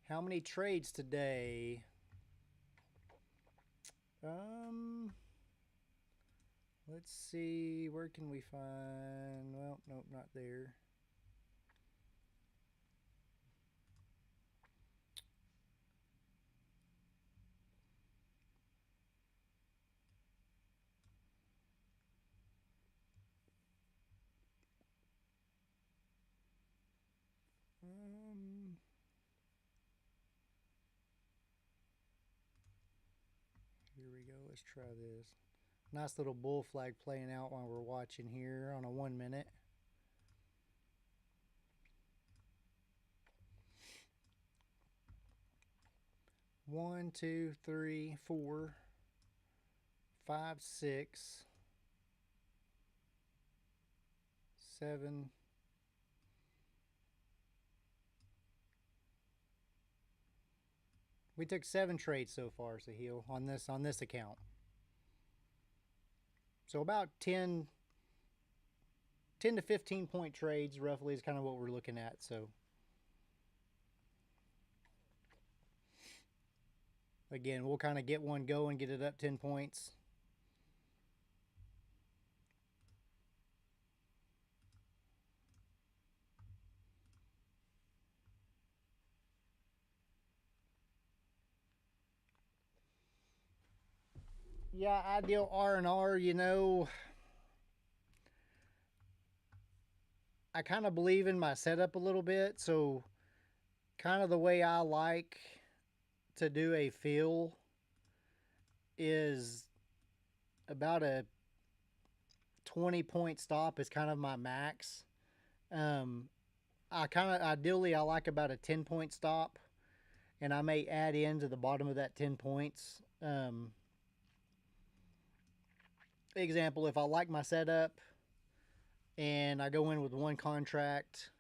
Speaker 3: How many trades today? Let's see. Where can we find? Well, nope, not there. Here we go. Let's try this. Nice little bull flag playing out while we're watching here on a 1 minute. One, two, three, 4, 5, 6, 7. We took 7 trades so far, Sahil, on this account. So about 10 to 15 point trades roughly is kind of what we're looking at. So Again, we'll kind of get one going, get it up 10 points. Yeah, ideal R&R, I kind of believe in my setup a little bit, so kind of the way I like to do a fill is about a 20-point stop is kind of my max. Um, I kind of ideally I like about a 10-point stop, and I may add in to the bottom of that 10 points. Example, if I like my setup and I go in with one contract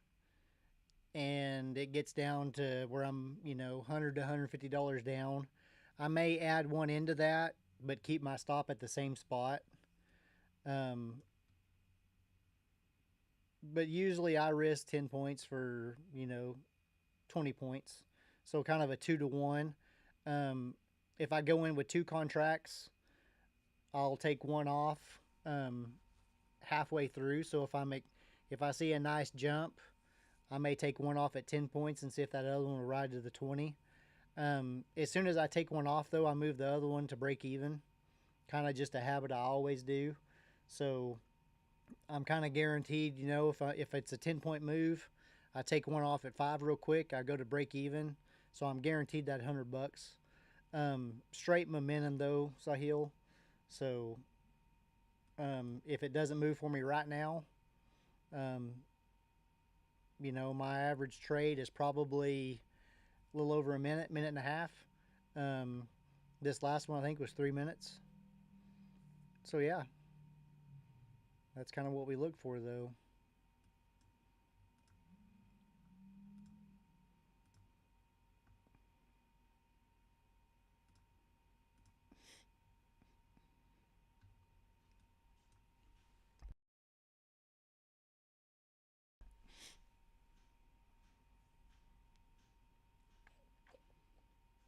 Speaker 3: and it gets down to where I'm, $100 to $150 down, I may add one into that, but keep my stop at the same spot. But usually I risk 10 points for, 20 points. So kind of a 2 to 1. If I go in with two contracts, I'll take one off halfway through. So if I see a nice jump, I may take one off at 10 points and see if that other one will ride to the 20. As soon as I take one off, though, I move the other one to break even. Kind of just a habit I always do. So I'm kind of guaranteed, if it's a 10-point move, I take one off at 5 real quick. I go to break even. So I'm guaranteed that $100. Straight momentum, though, Sahil. So if it doesn't move for me right now, um, my average trade is probably a little over a minute, minute and a half. Um, this last one I think was 3 minutes. So yeah, that's kind of what we look for, though.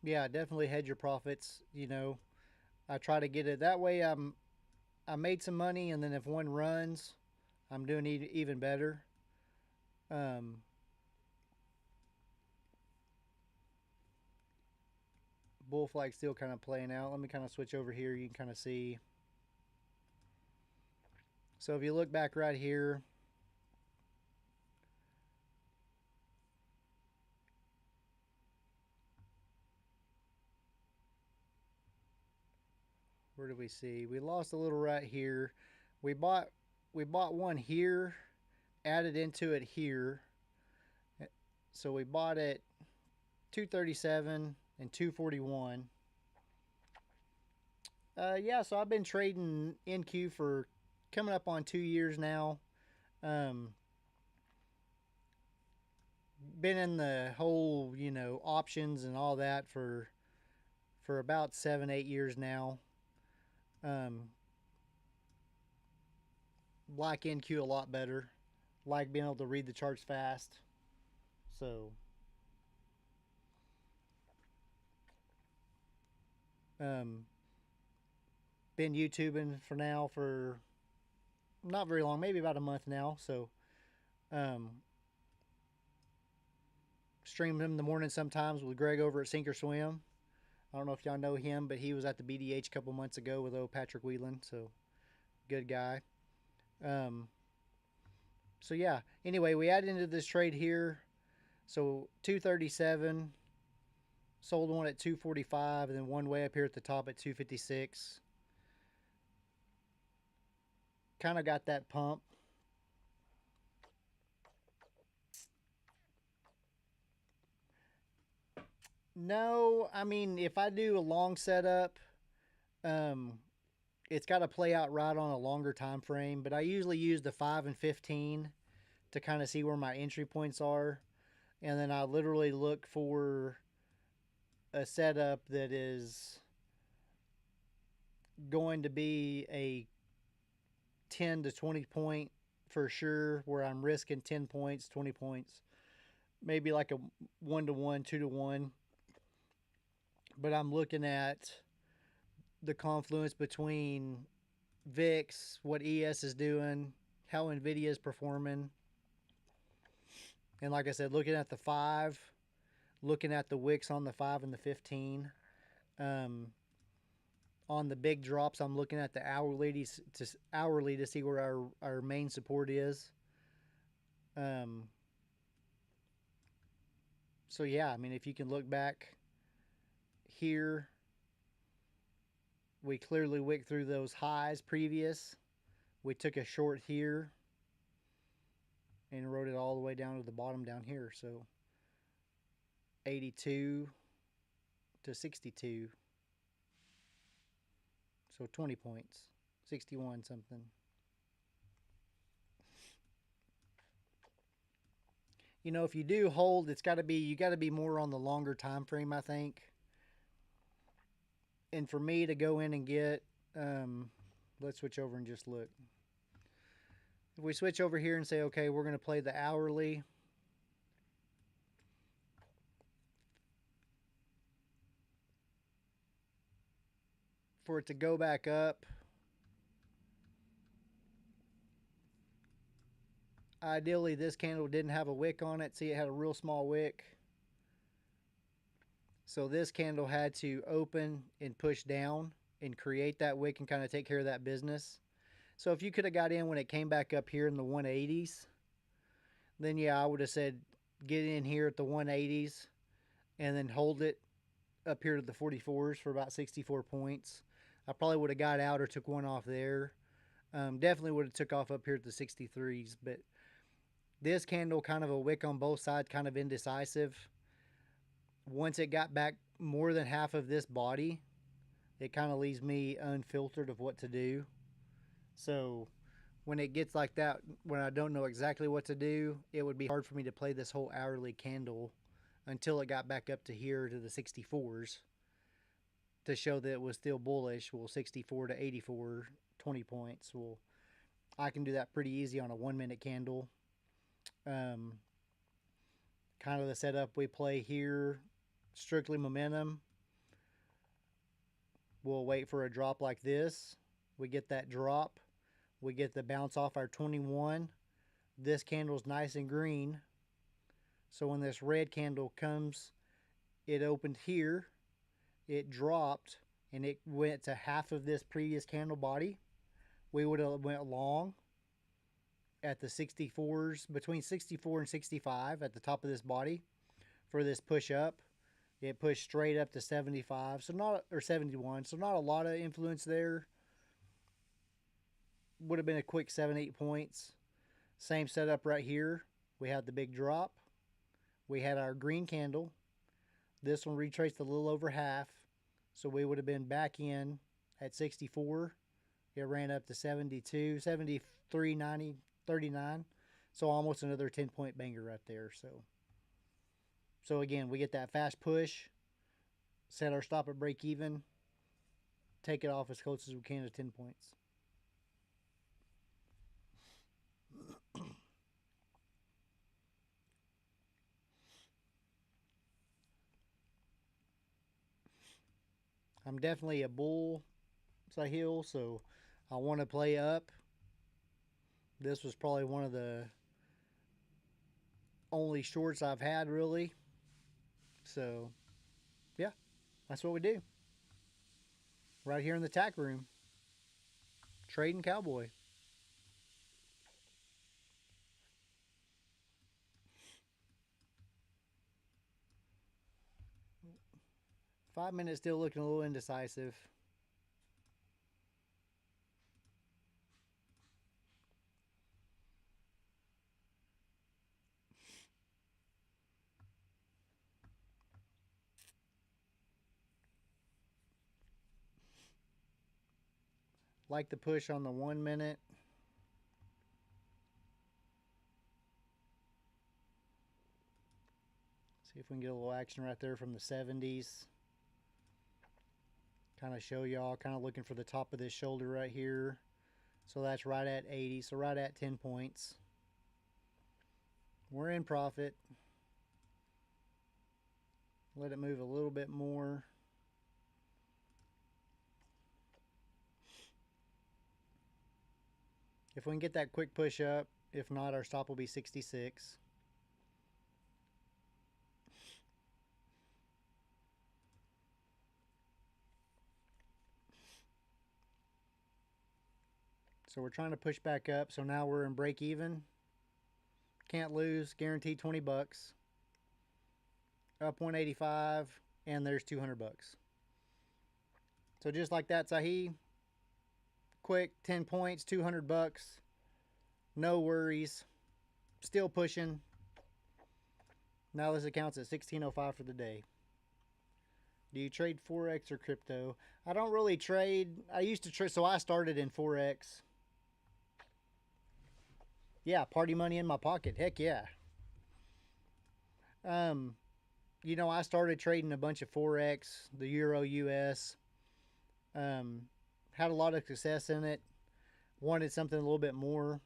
Speaker 3: Yeah, definitely hedge your profits. I try to get it that way. I made some money, and then if one runs, I'm doing even better. Um, bull flag still kind of playing out. Let me kind of switch over here. You can kind of see. So if you look back right here, where do we see? We lost a little right here. We bought we bought one here, added into it here. So we bought it 237 and 241. Yeah, so I've been trading NQ for coming up on 2 years now. Um, been in the whole, options and all that for about 7, 8 years now. Um, like NQ a lot better. Like being able to read the charts fast. So, um, been YouTubing for not very long, maybe about a month now. So, um, stream him in the morning sometimes with Greg over at Sink or Swim. I don't know if y'all know him, but he was at the BDH a couple months ago with old Patrick Whelan. So, good guy. Um, so yeah. Anyway, we added into this trade here. So 237, sold one at 245, and then one way up here at the top at 256. Kind of got that pump. No, I mean if I do a long setup, um, it's got to play out right on a longer time frame. But I usually use the 5 and 15 to kind of see where my entry points are, and then I literally look for a setup that is going to be a 10 to 20 point for sure, where I'm risking 10 points, 20 points, maybe like a 1 to 1, 2 to 1. but I'm looking at the confluence between VIX, what ES is doing, how NVIDIA is performing. And like I said, looking at the 5, looking at the wicks on the 5 and the 15. On the big drops, I'm looking at the hourly to see where our main support is. So yeah, I mean, if you can look back here, we clearly wicked through those highs previous. We took a short here and rode it all the way down to the bottom down here. So 82 to 62. So 20 points, 61 something. You know, if you do hold, you got to be more on the longer time frame, I think. And for me to go in and get, let's switch over and just look. If we switch over here and say, okay, we're going to play the hourly. For it to go back up, ideally this candle didn't have a wick on it. See, it had a real small wick. So this candle had to open and push down and create that wick and kind of take care of that business. So if you could have got in when it came back up here in the 180s, then yeah, I would have said get in here at the 180s and then hold it up here to the 44s for about 64 points. I probably would have got out or took one off there. Definitely would have took off up here at the 63s, but this candle kind of a wick on both sides, kind of indecisive. Once it got back more than half of this body, it kind of leaves me unfiltered of what to do. So when it gets like that, when I don't know exactly what to do, it would be hard for me to play this whole hourly candle until it got back up to here to the 64s to show that it was still bullish. Well, 64 to 84, 20 points. Well, I can do that pretty easy on a 1 minute candle. Kind of the setup we play here, strictly momentum. We'll wait for a drop like this. We get that drop. We get the bounce off our 21. This candle's nice and green. So when this red candle comes, it opened here, it dropped, and it went to half of this previous candle body. We would have went long at the 64s, between 64 and 65 at the top of this body for this push up. It pushed straight up to 75, so not, or 71, so not a lot of influence there. Would have been a quick 7-8 points. Same setup right here. We had the big drop. We had our green candle. This one retraced a little over half, so we would have been back in at 64. It ran up to 72, 73, 90, 39. So almost another 10-point banger right there. So again, we get that fast push, set our stop at break even, take it off as close as we can to 10 points. I'm definitely a bull Sahil, so I want to play up. This was probably one of the only shorts I've had, really. So, yeah, that's what we do. Right here in the tack room. Trading Cowboy. Five minutes still looking a little indecisive. Like the push on the 1 minute. See if we can get a little action right there from the 70s. Kind of show y'all, kind of looking for the top of this shoulder right here. So that's right at 80, so right at 10 points. We're in profit. Let it move a little bit more. If we can get that quick push up, if not, our stop will be 66. So we're trying to push back up. So now we're in break even. Can't lose. Guaranteed 20 bucks. Up 185, and there's 200 bucks. So just like that, Sahi. Quick 10 points, 200 bucks. No worries. Still pushing. Now this accounts at 1605 for the day. Do you trade Forex or crypto? I don't really trade. I used to trade, so I started in Forex. Yeah, party money in my pocket. Heck yeah. You know, I started trading a bunch of Forex, the Euro US. Had a lot of success in it. Wanted something a little bit more.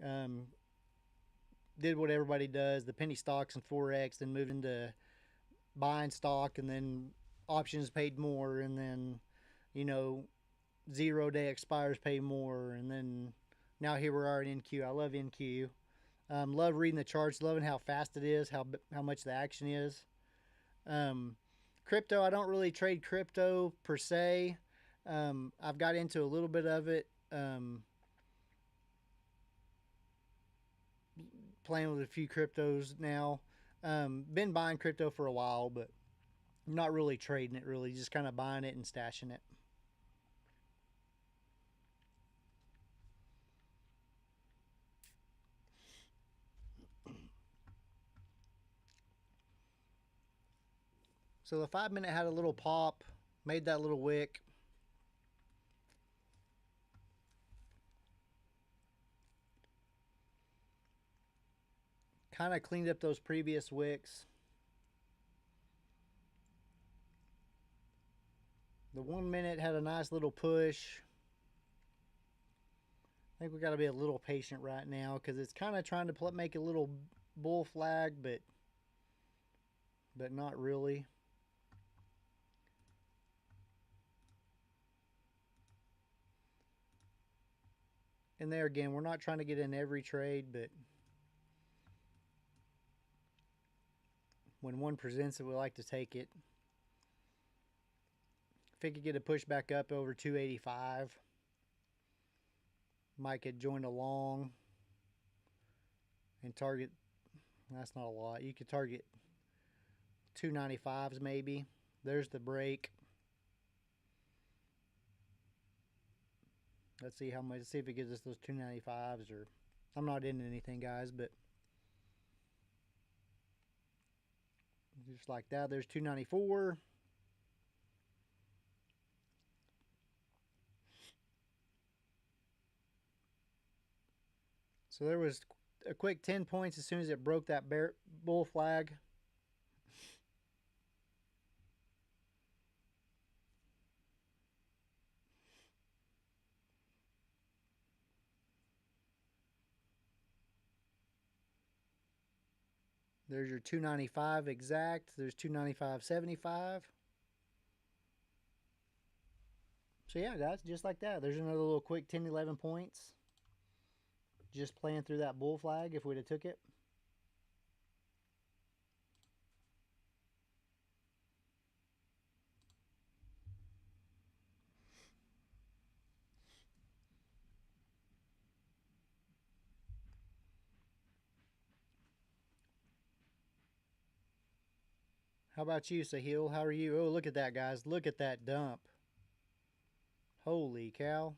Speaker 3: Did what everybody does, the penny stocks and Forex, then moved into buying stock, and then options paid more, and then, you know, 0 day expires pay more, and then now here we are in NQ. I love NQ. Love reading the charts, loving how fast it is, how much the action is. Crypto, I don't really trade crypto per se. I've got into a little bit of it. Playing with a few cryptos now. Been buying crypto for a while, but not really trading it, really. Just kind of buying it and stashing it. So the 5 minute had a little pop, made that little wick. Kind of cleaned up those previous wicks. The 1 minute had a nice little push. I think we got to be a little patient right now because it's kind of trying to make a little bull flag, but not really. And there again, we're not trying to get in every trade, but when one presents it, we like to take it. If it could get a push back up over 285, Mike could join a long and target. That's not a lot. You could target 295s maybe. There's the break. Let's see how much. Let's see if it gives us those 295s. Or I'm not into anything, guys, but just like that, there's 294. So there was a quick 10 points as soon as it broke that bull flag. There's your 295 exact. There's 295.75. So yeah, guys, just like that. There's another little quick 10, 11 points. Just playing through that bull flag if we'd have took it. How about you, Sahil? How are you? Oh, look at that, guys. Look at that dump. Holy cow.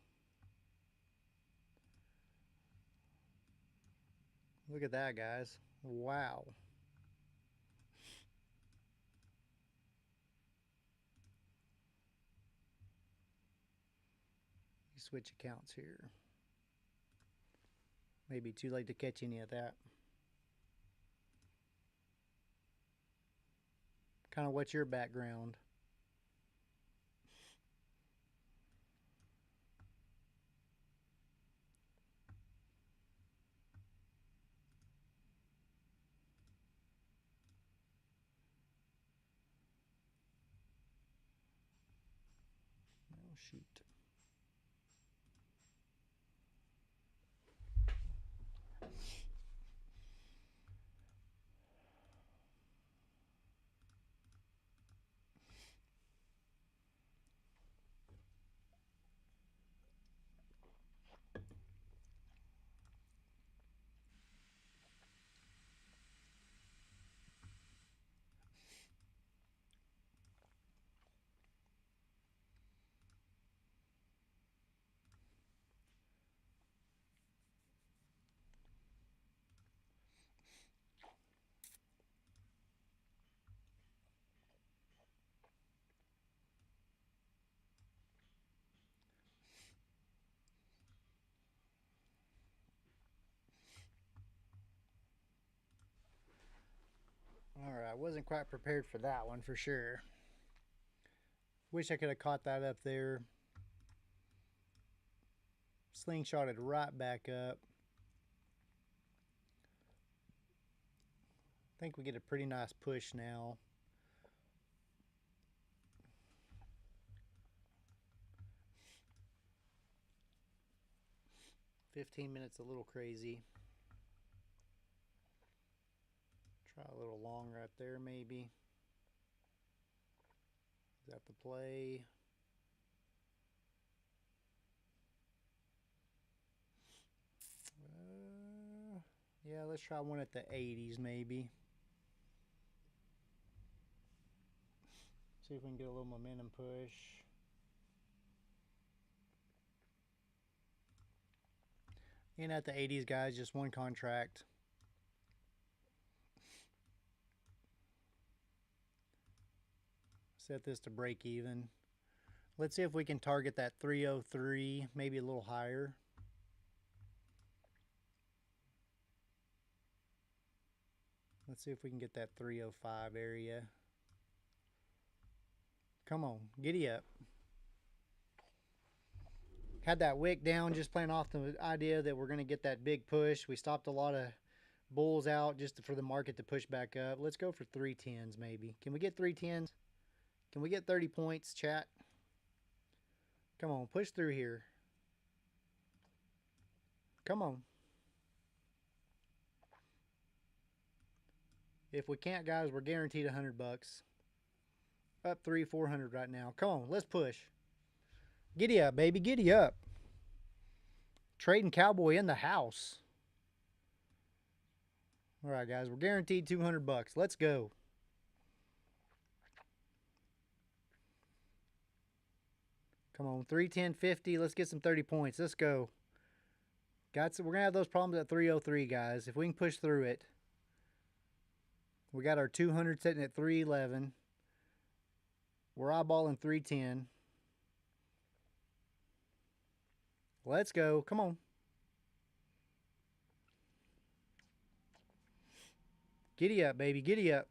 Speaker 3: Look at that, guys. Wow. Switch accounts here. Maybe too late to catch any of that. Kind of what's your background? Oh, shoot. I wasn't quite prepared for that one for sure. Wish I could have caught that up there. Slingshotted right back up. I think we get a pretty nice push now. $15 a little crazy. Try a little long right there maybe. Is that the play? Yeah, let's try one at the 80s maybe. See if we can get a little momentum push. And at the 80s, guys, just one contract. Set this to break even. Let's see if we can target that 303, maybe a little higher. Let's see if we can get that 305 area. Come on, giddy up. Had that wick down, just playing off the idea that we're going to get that big push. We stopped a lot of bulls out just for the market to push back up. Let's go for 310s maybe. Can we get 310s? Can we get 30 points, chat? Come on, push through here. Come on. If we can't, guys, we're guaranteed $100. Up 400 right now. Come on, let's push. Giddy up, baby, giddy up. Trading Cowboy in the house. All right, guys, we're guaranteed $200. Let's go. Come on, 310.50. Let's get some 30 points. Let's go. We're going to have those problems at 303, guys. If we can push through it. We got our 200 sitting at 311. We're eyeballing 310. Let's go. Come on. Giddy up, baby. Giddy up.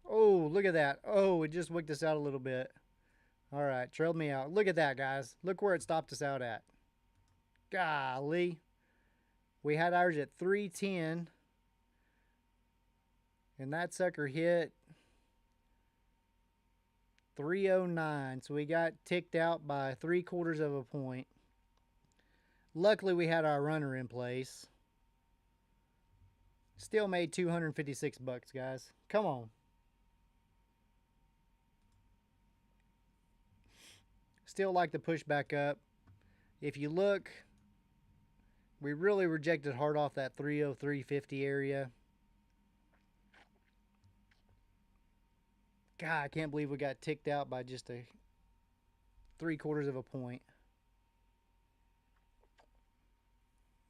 Speaker 3: Oh, look at that. Oh, it just wicked us out a little bit. All right, trailed me out. Look at that, guys. Look where it stopped us out at. Golly. We had ours at 310. And that sucker hit 309. So we got ticked out by 3/4 of a point. Luckily, we had our runner in place. Still made $256, guys. Come on. Still like to push back up. If you look, we really rejected hard off that 303.50 area. God, I can't believe we got ticked out by just a 3/4 of a point.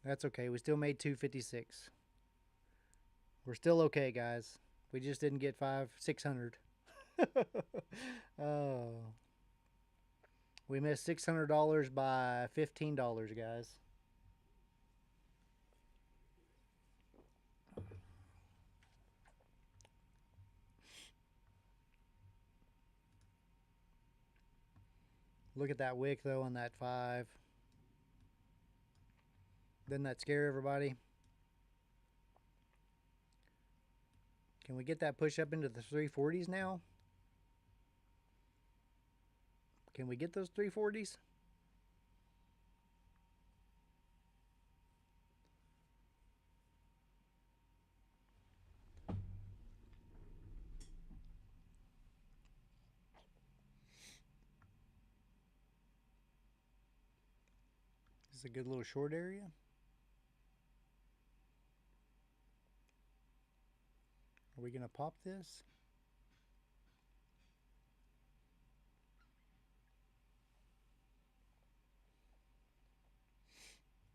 Speaker 3: That's okay. We still made 256. We're still okay, guys. We just didn't get 600. Oh. We missed $600 by $15, guys. Look at that wick, though, on that 5. Didn't that scare everybody? Can we get that push up into the 340s now? Can we get those 340s? This is a good little short area. Are we going to pop this?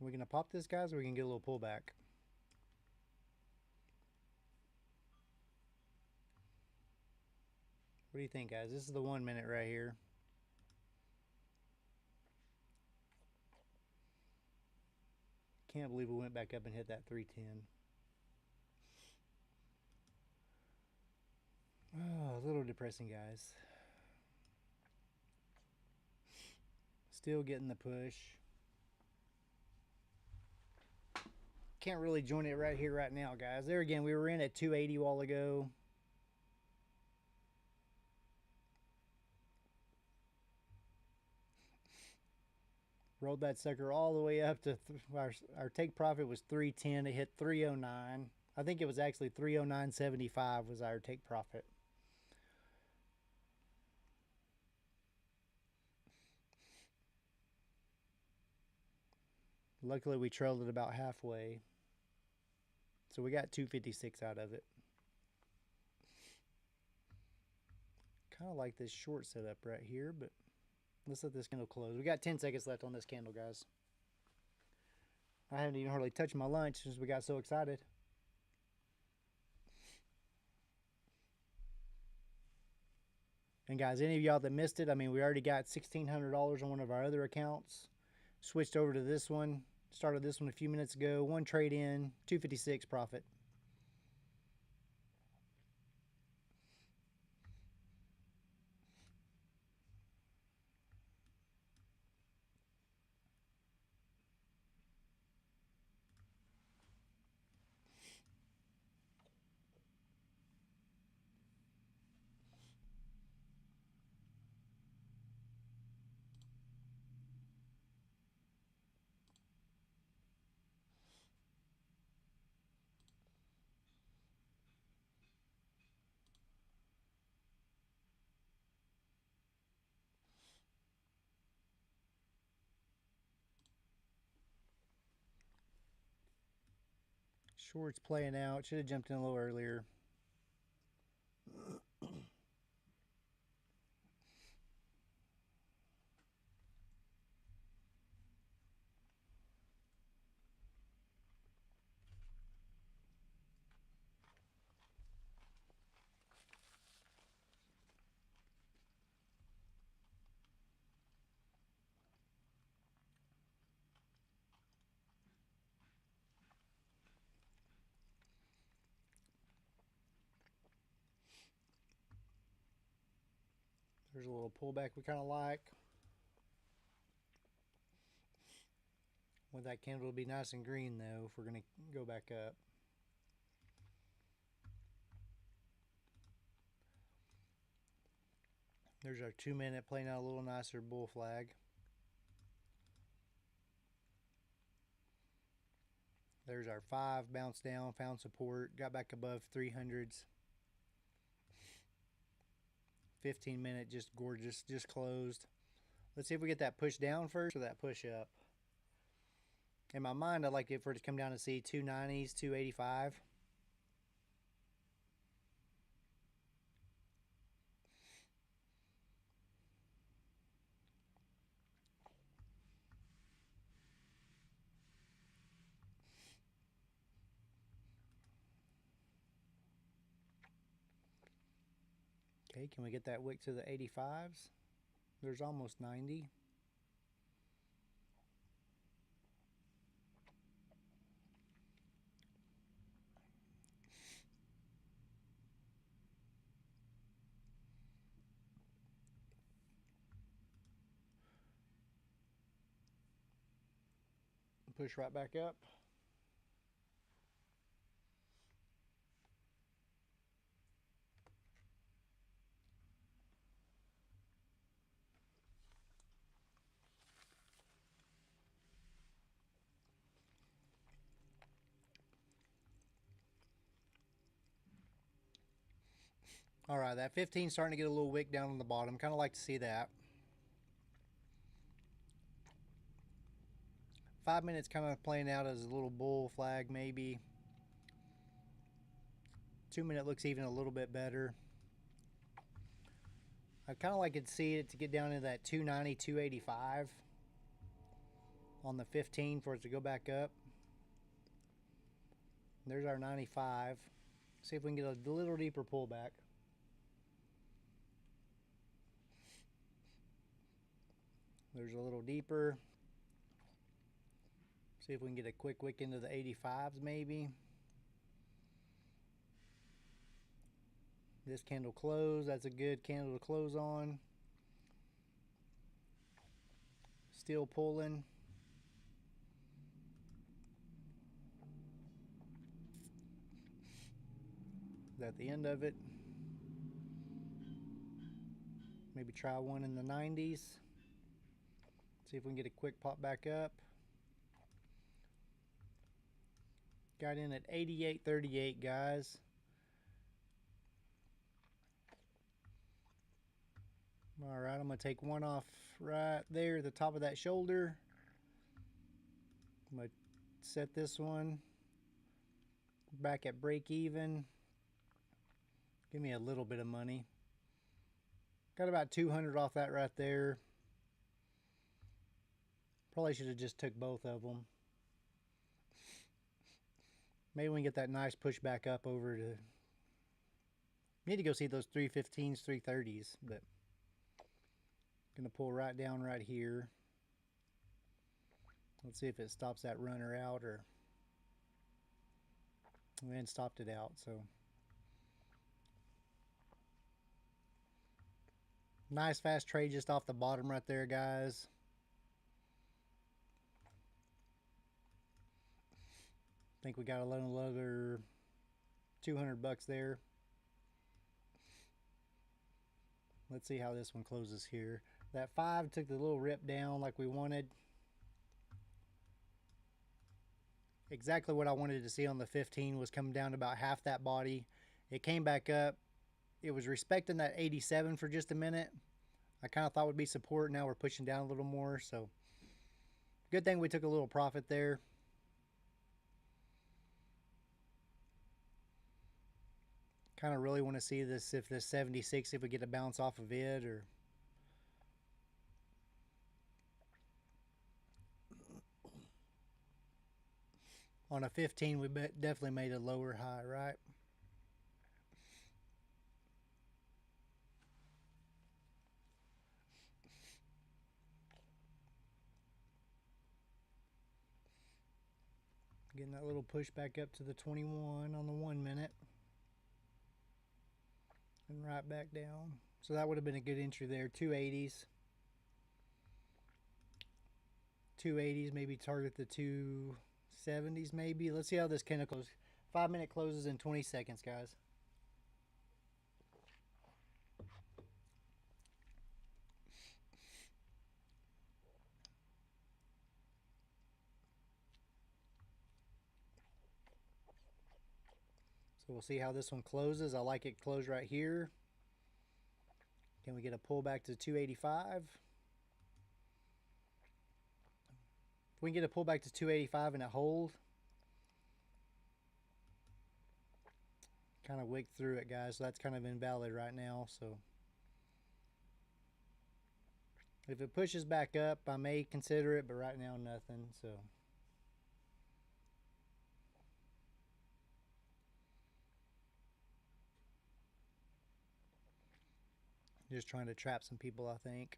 Speaker 3: Are we going to pop this, guys, or we can get a little pullback? What do you think, guys? This is the 1 minute right here. Can't believe we went back up and hit that 310. depressing, guys. Still getting the push. Can't really join it right here, right now, guys. There again, we were in at 280 a while ago. Rolled that sucker all the way up to our take profit was 310. It hit 309. I think it was actually 309.75 was our take profit. Luckily, we trailed it about halfway. So we got 256 out of it. Kind of like this short setup right here, but let's let this candle close. We got 10 seconds left on this candle, guys. I haven't even hardly touched my lunch since we got so excited. And guys, any of y'all that missed it, I mean, we already got $1,600 on one of our other accounts. Switched over to this one. Started this one a few minutes ago. One trade in, 256 profit. Short's playing out. Should have jumped in a little earlier. There's a little pullback we kind of like. Want that candle to be nice and green though if we're going to go back up. There's our 2 minute playing out a little nicer bull flag. There's our 5, bounced down, found support, got back above 300s. 15 minute, just gorgeous, just closed. Let's see if we get that push down first or that push up. In my mind, I'd like it for it to come down and see 290s, 285. Okay, can we get that wick to the 85s? There's almost 90. Push right back up. All right, that 15 starting to get a little wick down on the bottom. Kind of like to see that. 5 minutes kind of playing out as a little bull flag maybe. 2 minute looks even a little bit better. I'd kind of like to see it to get down to that 290, 285 on the 15 for it to go back up. There's our 95. See if we can get a little deeper pullback. There's a little deeper. See if we can get a quick wick into the 85s maybe. This candle close. That's a good candle to close on. Still pulling. Is that the end of it? Maybe try one in the 90s. See if we can get a quick pop back up. Got in at 88.38, guys. All right, I'm going to take one off right there at the top of that shoulder. I'm going to set this one back at break even. Give me a little bit of money. Got about 200 off that right there. Probably should have just took both of them. Maybe we can get that nice push back up over to... Need to go see those 315s, 330s, but... Gonna pull right down right here. Let's see if it stops that runner out, or... And stopped it out, so... Nice fast trade just off the bottom right there, guys. I think we got another 200 bucks there. Let's see how this one closes here. That 5 took the little rip down like we wanted. Exactly what I wanted to see on the 15 was coming down to about half that body. It came back up. It was respecting that 87 for just a minute. I kind of thought would be support. Now we're pushing down a little more. So good thing we took a little profit there. Kind of really want to see this, if this 76, if we get a bounce off of it, or... On a 15, we definitely made a lower high, right? Getting that little push back up to the 21 on the 1 minute. And right back down. So that would have been a good entry there. 280s. 280s, maybe target the 270s maybe. Let's see how this candle closes. 5 minute closes in 20 seconds, guys. So we'll see how this one closes. I like it closed right here. Can we get a pullback to 285? If we can get a pullback to 285 and a hold, kind of wicked through it, guys. So that's kind of invalid right now. So if it pushes back up, I may consider it, but right now nothing. So just trying to trap some people, I think.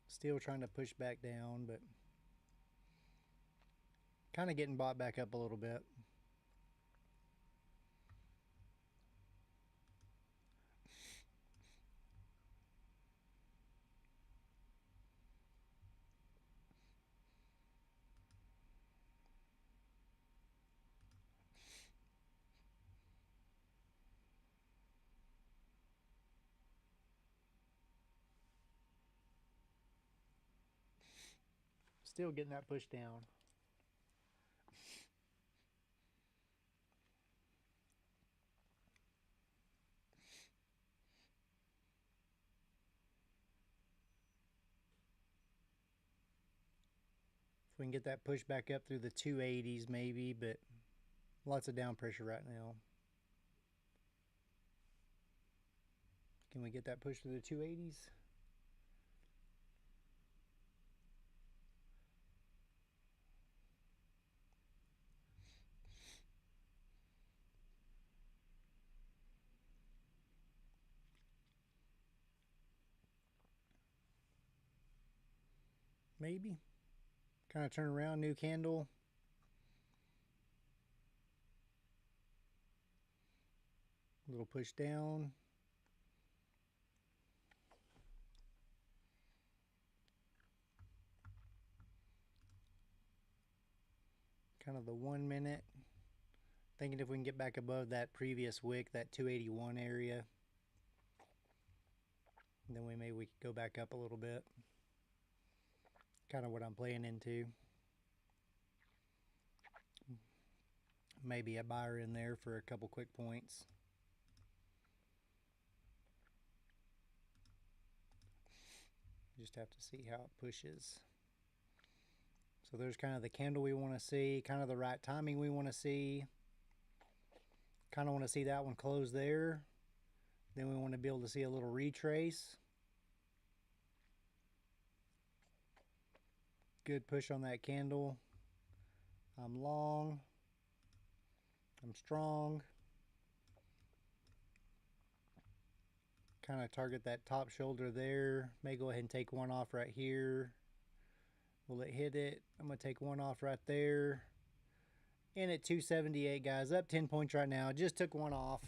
Speaker 3: Still trying to push back down, but kind of getting bought back up a little bit. Still getting that push down. If we can get that push back up through the 280s maybe, but lots of down pressure right now. Can we get that push to the 280s? Maybe. Kind of turn around, new candle. A little push down. Kind of the 1 minute. Thinking if we can get back above that previous wick, that 281 area. Then we could go back up a little bit. Kind of what I'm playing into. Maybe a buyer in there for a couple quick points. Just have to see how it pushes. So there's kind of the candle we want to see, kind of the right timing we want to see. Kind of want to see that one close there. Then we want to be able to see a little retrace. Good push on that candle. I'm long. I'm strong. Kind of target that top shoulder there. May go ahead and take one off right here. Will it hit it? I'm going to take one off right there. In at 278, guys. Up 10 points right now. Just took one off.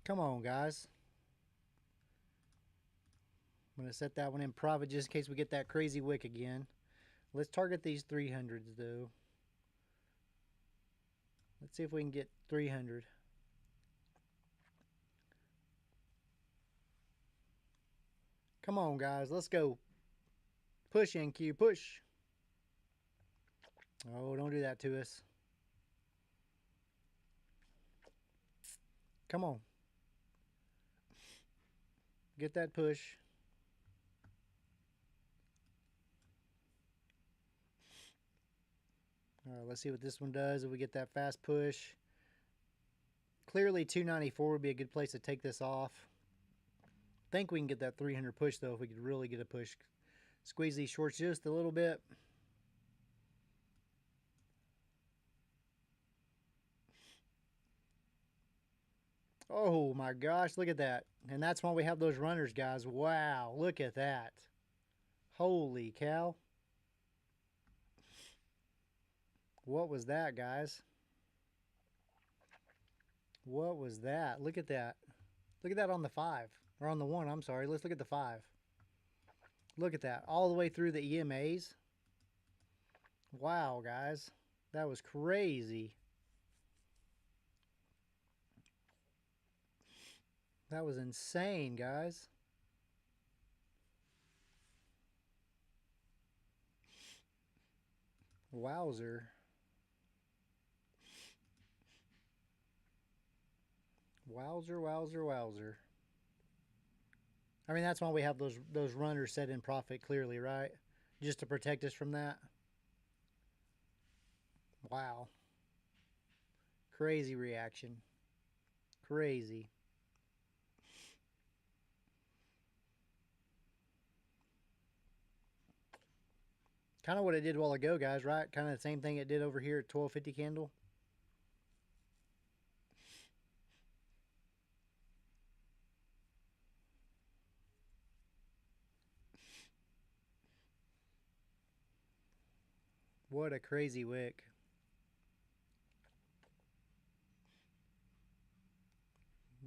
Speaker 3: Come on, guys. I'm going to set that one in profit just in case we get that crazy wick again. Let's target these 300s, though. Let's see if we can get 300. Come on, guys. Let's go. Push, NQ. Push. Oh, don't do that to us. Come on. Get that push. All right, let's see what this one does if we get that fast push. Clearly 294 would be a good place to take this off. Think we can get that 300 push though if we could really get a push. Squeeze these shorts just a little bit. Oh my gosh, look at that. And that's why we have those runners, guys. Wow, look at that. Holy cow. What was that, guys? What was that? Look at that. Look at that on the 5. Or on the 1, I'm sorry. Let's look at the 5. Look at that. All the way through the EMAs. Wow, guys. That was crazy. That was insane, guys. Wowzer. Wowzer, wowzer, wowzer. I mean, that's why we have those runners set in profit clearly, right? Just to protect us from that. Wow. Crazy reaction. Crazy. Kind of what it did a while ago, guys, right? Kind of the same thing it did over here at 1250 candle. What a crazy wick.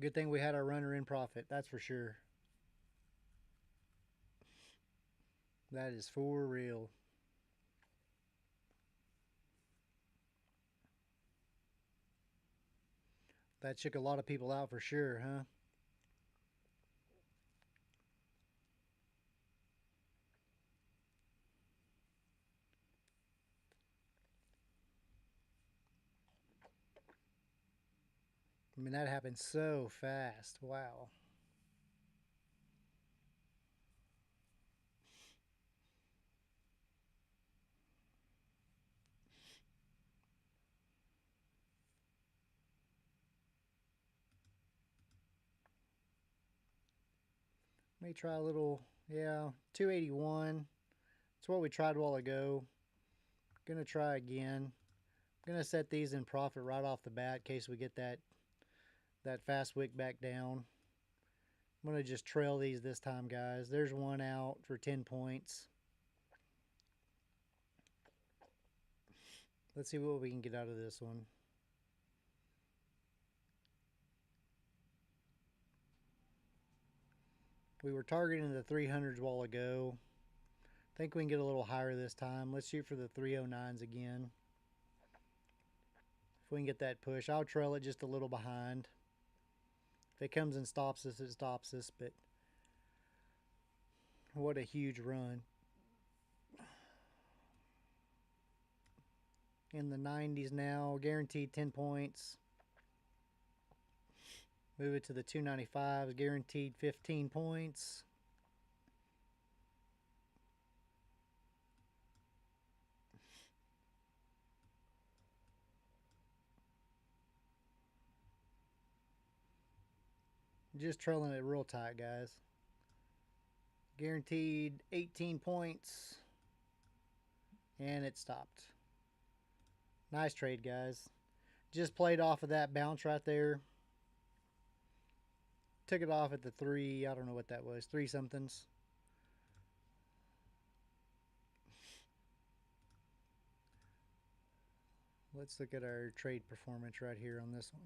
Speaker 3: Good thing we had our runner in profit, that's for sure. That is for real. That shook a lot of people out for sure, huh? I mean, that happened so fast. Wow. May try a little, yeah, 281. That's what we tried a while ago. Gonna try again. Gonna set these in profit right off the bat in case we get that fast wick back down. I'm gonna just trail these this time, guys. There's one out for 10 points. Let's see what we can get out of this one. We were targeting the 300s a while ago. I think we can get a little higher this time. Let's shoot for the 309s again. If we can get that push, I'll trail it just a little behind. If it comes and stops us, it stops us, but what a huge run. In the 90s now, guaranteed 10 points. Move it to the 295s, guaranteed 15 points. Just trailing it real tight, guys. Guaranteed 18 points. And it stopped. Nice trade, guys. Just played off of that bounce right there. Took it off at the 3, I don't know what that was, 3 somethings. Let's look at our trade performance right here on this one.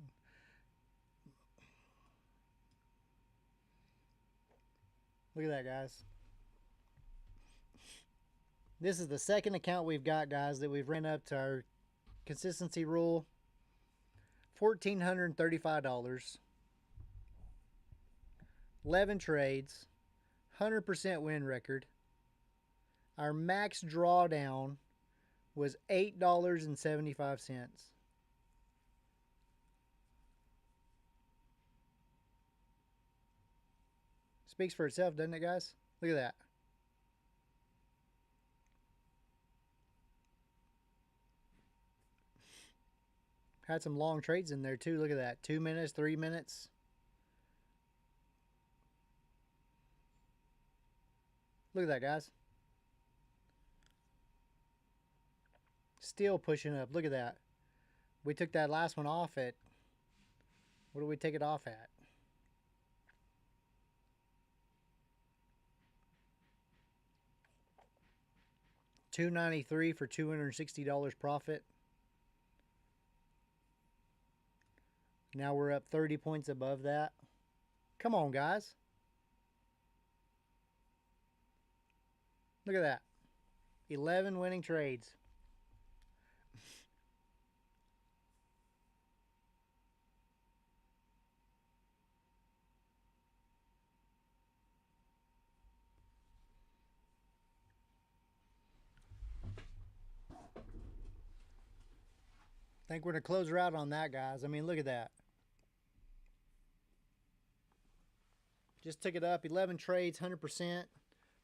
Speaker 3: Look at that, guys. This is the second account we've got, guys, that we've ran up to our consistency rule. $1,435. 11 trades. 100% win record. Our max drawdown was $8.75. Speaks for itself, doesn't it, guys? Look at that. Had some long trades in there too. Look at that. 2 minutes, 3 minutes. Look at that, guys. Still pushing up. Look at that. We took that last one off at, what did we take it off at? $293 for $260 profit. Now we're up 30 points above that. Come on, guys. Look at that. 11 winning trades. I think we're going to close her out on that, guys. I mean, look at that. Just took it up. 11 trades, 100%.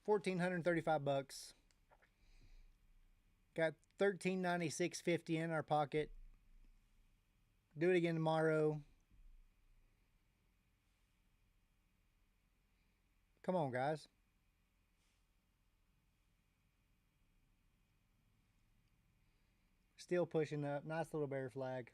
Speaker 3: $1,435. Got $1,396.50 in our pocket. Do it again tomorrow. Come on, guys. Still pushing up. Nice little bear flag.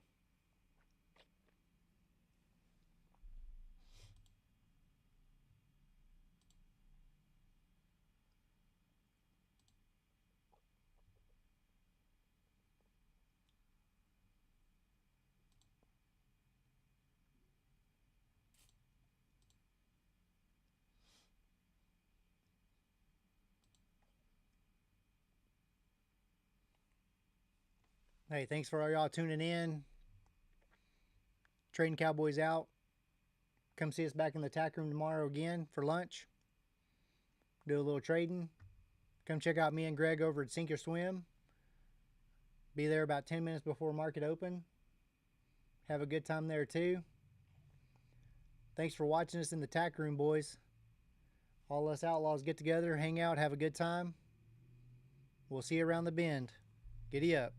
Speaker 3: Hey, thanks for all y'all tuning in. Trading Cowboys out. Come see us back in the tack room tomorrow again for lunch. Do a little trading. Come check out me and Greg over at Sink or Swim. Be there about 10 minutes before market open. Have a good time there too. Thanks for watching us in the tack room, boys. All us outlaws get together, hang out, have a good time. We'll see you around the bend. Giddy up.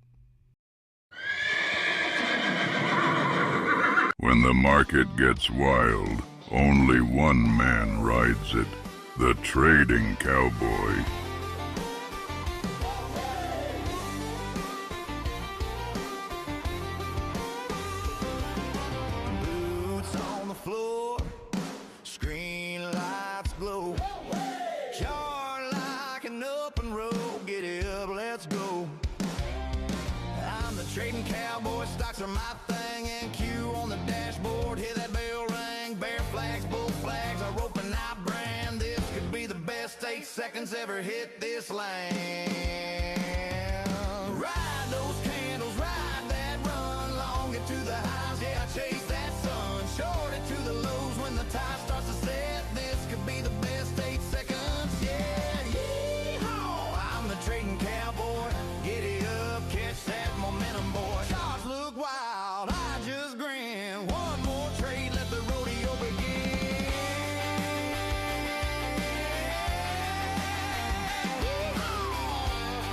Speaker 1: When the market gets wild, only one man rides it, the trading cowboy.
Speaker 2: Boots on the floor, screen lights glow. Jar like an open road, get up, let's go. I'm the lights are my thing, and Q on the dashboard. Hear that bell ring? Bear flags, bull flags, a rope and I brand. This could be the best 8 seconds ever hit this land. Ride those candles, ride that run, long it to the highs, yeah, I chase that sun. Short it to the lows when the tide starts to set. This could be the best 8 seconds, yeah, yeehaw! I'm the trading cowboy, giddy up, catch that momentum, boy. Shots look wild, I just grin. One more trade, let the rodeo begin. Yeehaw!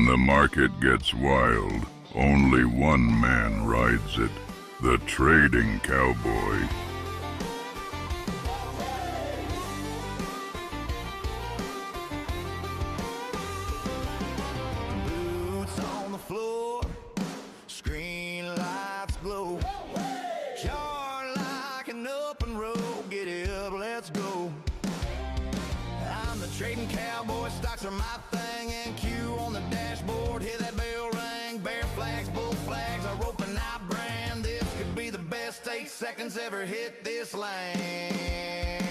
Speaker 1: When the market gets wild, only one man rides it, the trading cowboy.
Speaker 2: Boots on the floor, screen lights glow. Jar like an open road, get it up, let's go. I'm the trading cowboy, stocks are my thing, and Q on the dashboard, hear that bell ring. Bear flags, bull flags, a rope and I brand. This could be the best 8 seconds ever hit this land.